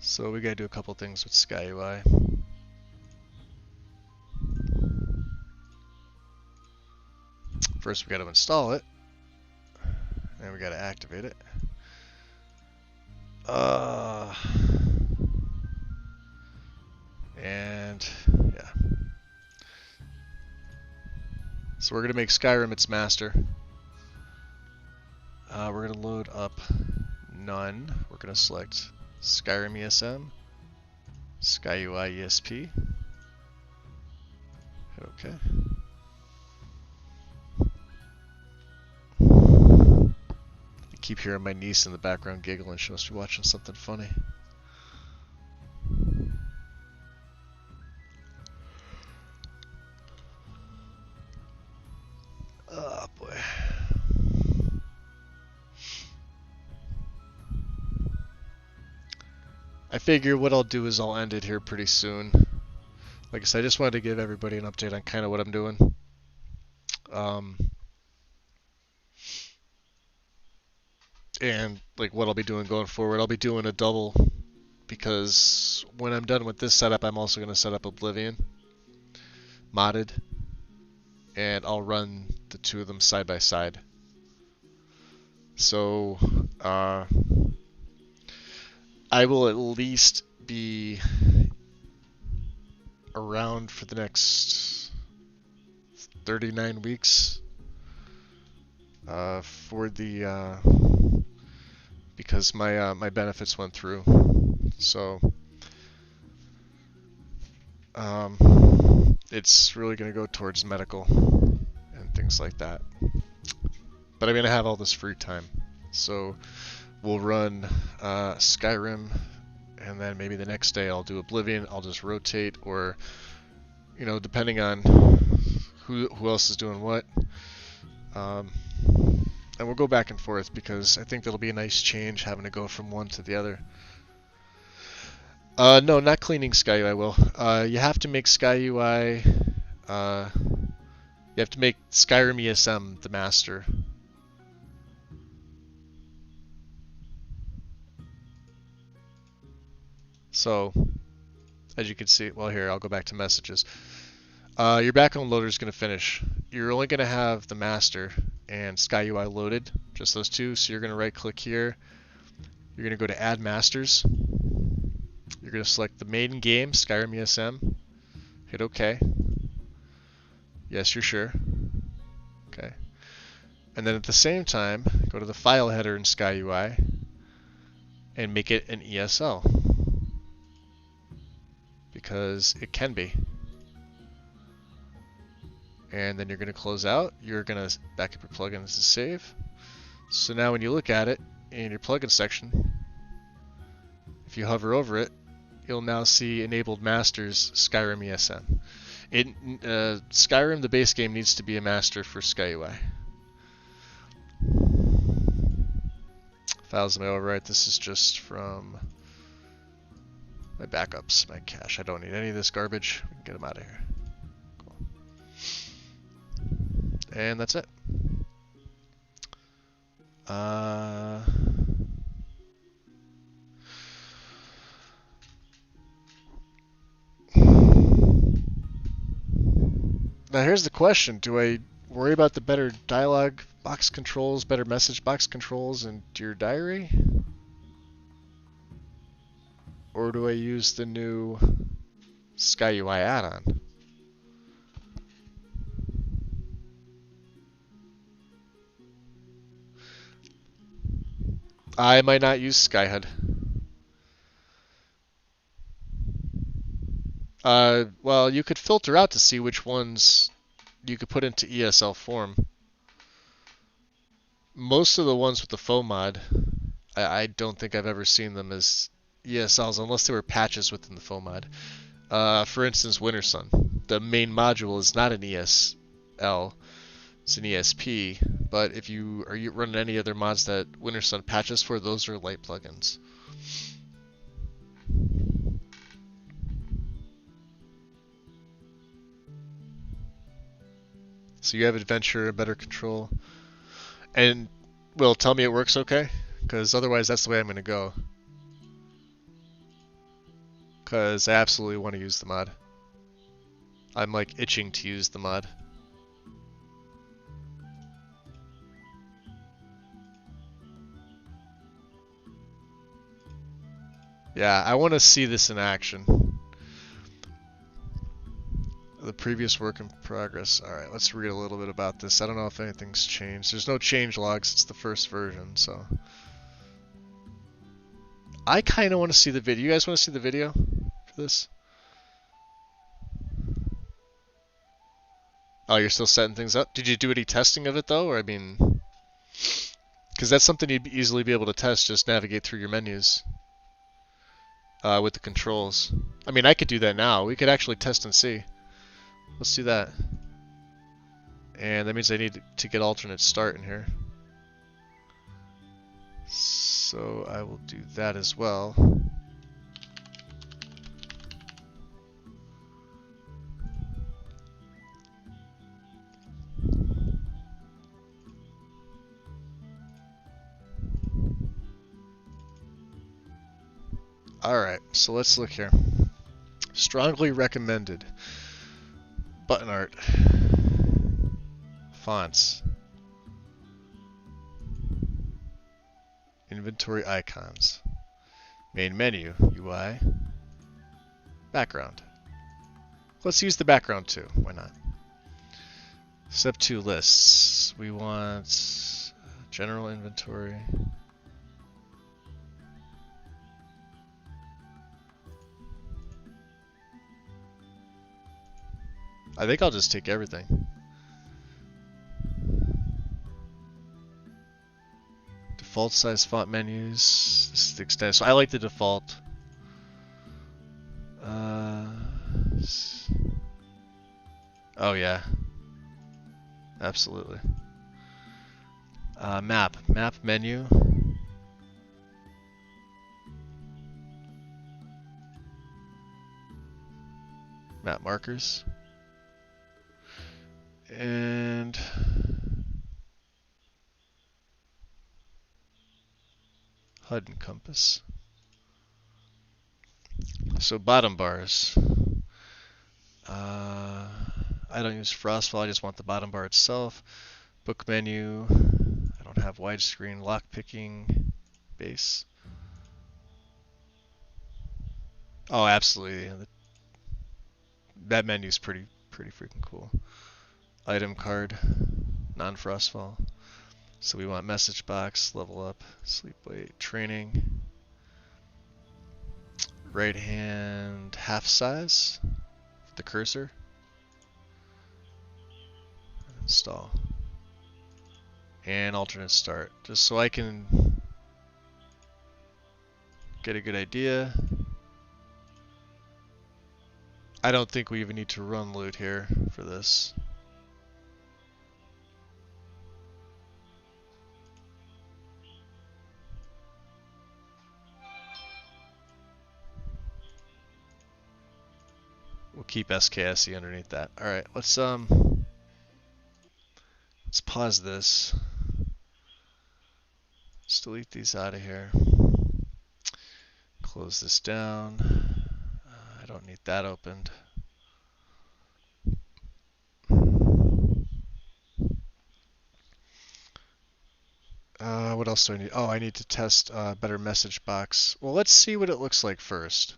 So we gotta do a couple things with Sky UI. First we gotta install it. And we gotta activate it. And yeah. So we're gonna make Skyrim its master. We're gonna load up none. We're gonna select Skyrim ESM, SkyUI ESP. Hit OK. I keep hearing my niece in the background giggling. She must be watching something funny. Oh boy. I figure what I'll do is I'll end it here pretty soon. Like I said, I just wanted to give everybody an update on kind of what I'm doing. And like what I'll be doing going forward. I'll be doing a double because when I'm done with this setup, I'm also going to set up Oblivion modded, and I'll run the two of them side by side. So I will at least be around for the next 39 weeks for the because my benefits went through. So it's really going to go towards medical and things like that. But I'm going to have all this free time. So we'll run Skyrim, and then maybe the next day I'll do Oblivion. I'll just rotate, or, you know, depending on who else is doing what. And we'll go back and forth because I think that'll be a nice change having to go from one to the other. No, not cleaning SkyUI will. You have to make SkyUI. You have to make Skyrim ESM the master. So as you can see. Well, here, I'll go back to messages. Your background loader is going to finish. You're only going to have the master and SkyUI loaded, just those two. So you're going to right click here. You're going to go to add masters. You're going to select the main game, Skyrim ESM. Hit OK. Yes, you're sure. Okay. And then at the same time, go to the file header in SkyUI and make it an ESL. Because it can be. And then you're going to close out. You're going to back up your plugins and save. So now when you look at it in your plugin section, if you hover over it, you'll now see enabled masters Skyrim ESM. Skyrim, the base game, needs to be a master for SkyUI. Files may overwrite. This is just from my backups, my cache. I don't need any of this garbage. We can get them out of here. Cool. And that's it. Now here's the question. Do I worry about the better dialog box controls, better message box controls in your diary? Or do I use the new SkyUI add-on? I might not use SkyHUD. Well, you could filter out to see which ones you could put into ESL form. Most of the ones with the faux mod, I don't think I've ever seen them as ESLs unless they were patches within the faux mod. For instance, Winter Sun. The main module is not an ESL, it's an ESP, but if you are running any other mods that Winter Sun patches for, those are light plugins. So you have Adventure, better control. And, well, tell me it works okay? Because otherwise that's the way I'm going to go. Because I absolutely want to use the mod. I'm like itching to use the mod. Yeah, I want to see this in action. The previous work in progress. Alright, let's read a little bit about this. I don't know if anything's changed. There's no change logs, it's the first version, so. I kind of want to see the video. You guys want to see the video for this? Oh, you're still setting things up? Did you do any testing of it though? Or I mean, because that's something you'd easily be able to test, just navigate through your menus with the controls. I mean, I could do that now. We could actually test and see. Let's do that. And that means I need to get alternate start in here. So I will do that as well. Alright, so let's look here. Strongly recommended. Button art. Fonts. Inventory icons. Main menu, UI. Background. Let's use the background too, why not? Step 2 lists. We want general inventory. I think I'll just take everything. Default size font menus. This is the extent. So I like the default. Oh yeah. Absolutely. Map menu. Map markers. And HUD and compass. So bottom bars. I don't use Frostfall, I just want the bottom bar itself. Book menu. I don't have widescreen. Lock picking. Base. Oh, absolutely. That menu's pretty freaking cool. Item card. Non-Frostfall. So we want message box, level up, sleep weight, training. Right hand half size. The cursor. Install. And alternate start. Just so I can get a good idea. I don't think we even need to run loot here for this. We'll keep SKSE underneath that. Alright, let's pause this. Let's delete these out of here. Close this down. I don't need that opened. What else do I need? Oh, I need to test better message box. Well, let's see what it looks like first.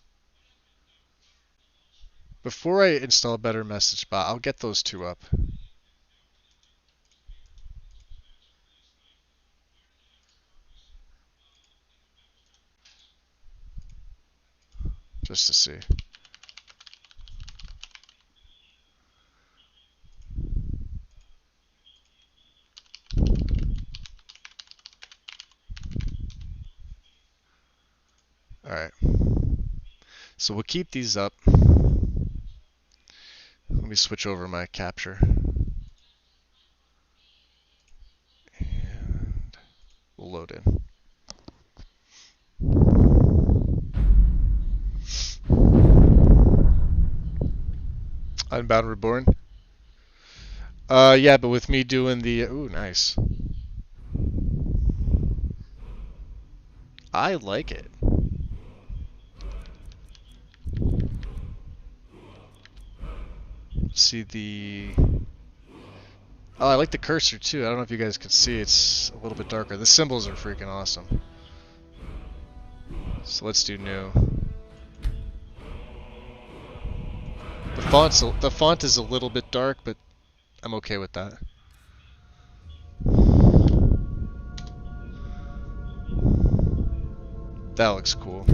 Before I install better message box, I'll get those two up. Just to see. Alright. So we'll keep these up. Let me switch over my capture. And we'll load in. Unbound Reborn? Yeah, but with me doing the... Ooh, nice. I like it. See the... Oh, I like the cursor too. I don't know if you guys can see. It's a little bit darker. The symbols are freaking awesome. So let's do new. The font is a little bit dark, but I'm okay with that. That looks cool.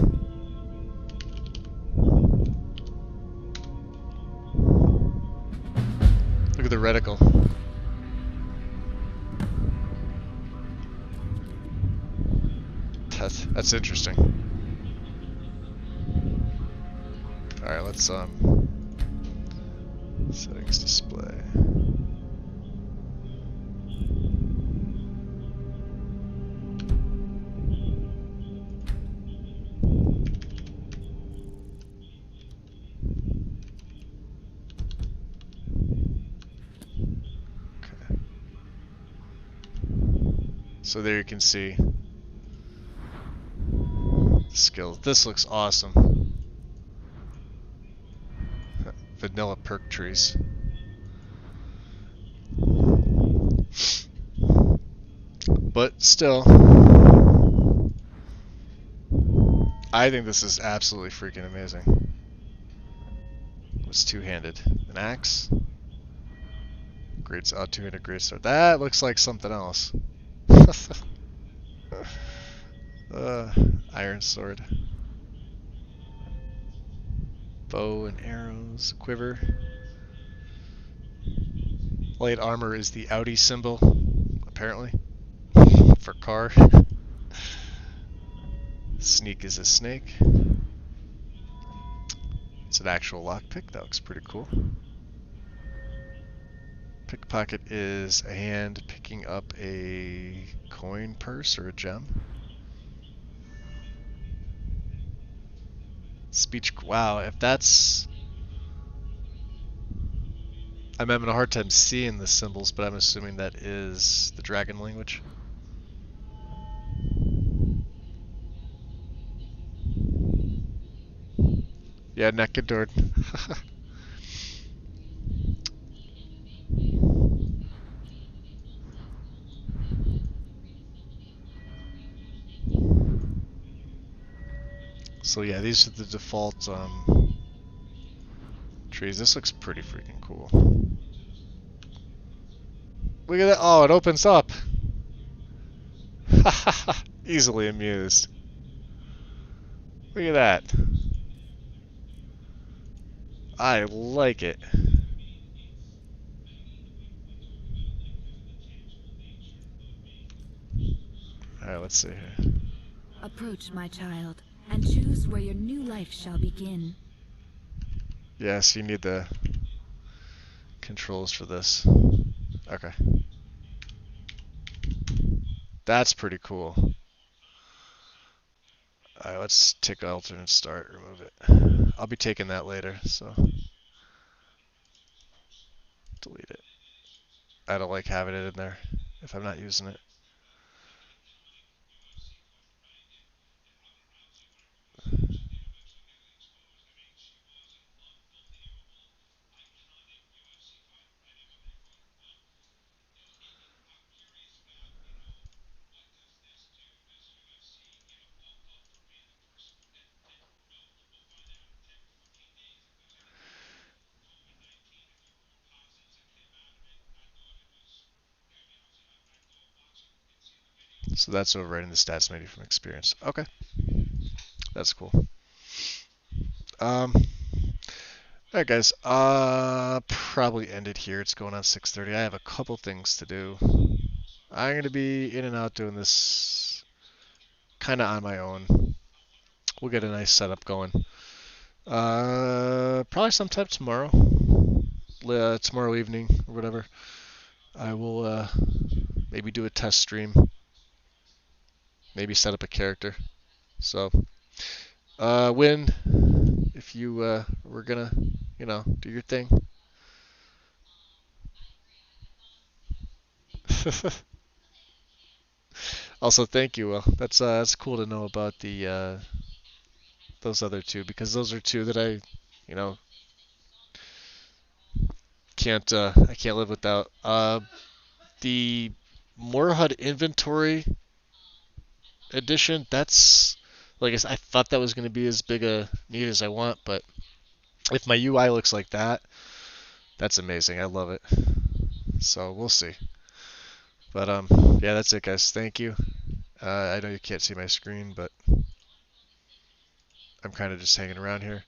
Look at the reticle. That's interesting. Alright, let's settings display. Okay. So there you can see skills. This looks awesome. Vanilla perk trees. But still, I think this is absolutely freaking amazing. It's two-handed. An axe. Great, two-handed great sword. That looks like something else. Iron sword. Bow and arrows. Quiver. Light armor is the Audi symbol, apparently, for car. Sneak is a snake. It's an actual lockpick. That looks pretty cool. Pickpocket is a hand picking up a coin purse or a gem. Speech. Wow, if that's... I'm having a hard time seeing the symbols, but I'm assuming that is the dragon language. Yeah, naked door. So yeah, these are the default trees. This looks pretty freaking cool. Look at that. Oh, it opens up. Easily amused. Look at that. I like it. Alright, let's see here. Approach, my child, and choose where your new life shall begin. Yes, you need the controls for this. Okay. That's pretty cool. Alright, let's take alternate start, remove it. I'll be taking that later, so delete it. I don't like having it in there if I'm not using it. So that's overwriting the stats menu from experience. Okay, that's cool. Alright guys, probably end it here. It's going on 6:30. I have a couple things to do. I'm gonna be in and out doing this kind of on my own. We'll get a nice setup going. Probably sometime tomorrow. Tomorrow evening or whatever. I will maybe do a test stream. Maybe set up a character. So, Win, if you were gonna, do your thing. Also, thank you, Will. That's cool to know about the those other two because those are two that you know, I can't live without. The Moorhut Inventory edition. That's like I thought that was going to be as big a need as I want, but if my UI looks like that, that's amazing. I love it. So we'll see. But yeah, that's it, guys. Thank you. I know you can't see my screen, but I'm kind of just hanging around here.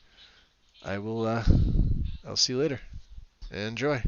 I'll see you later. Enjoy.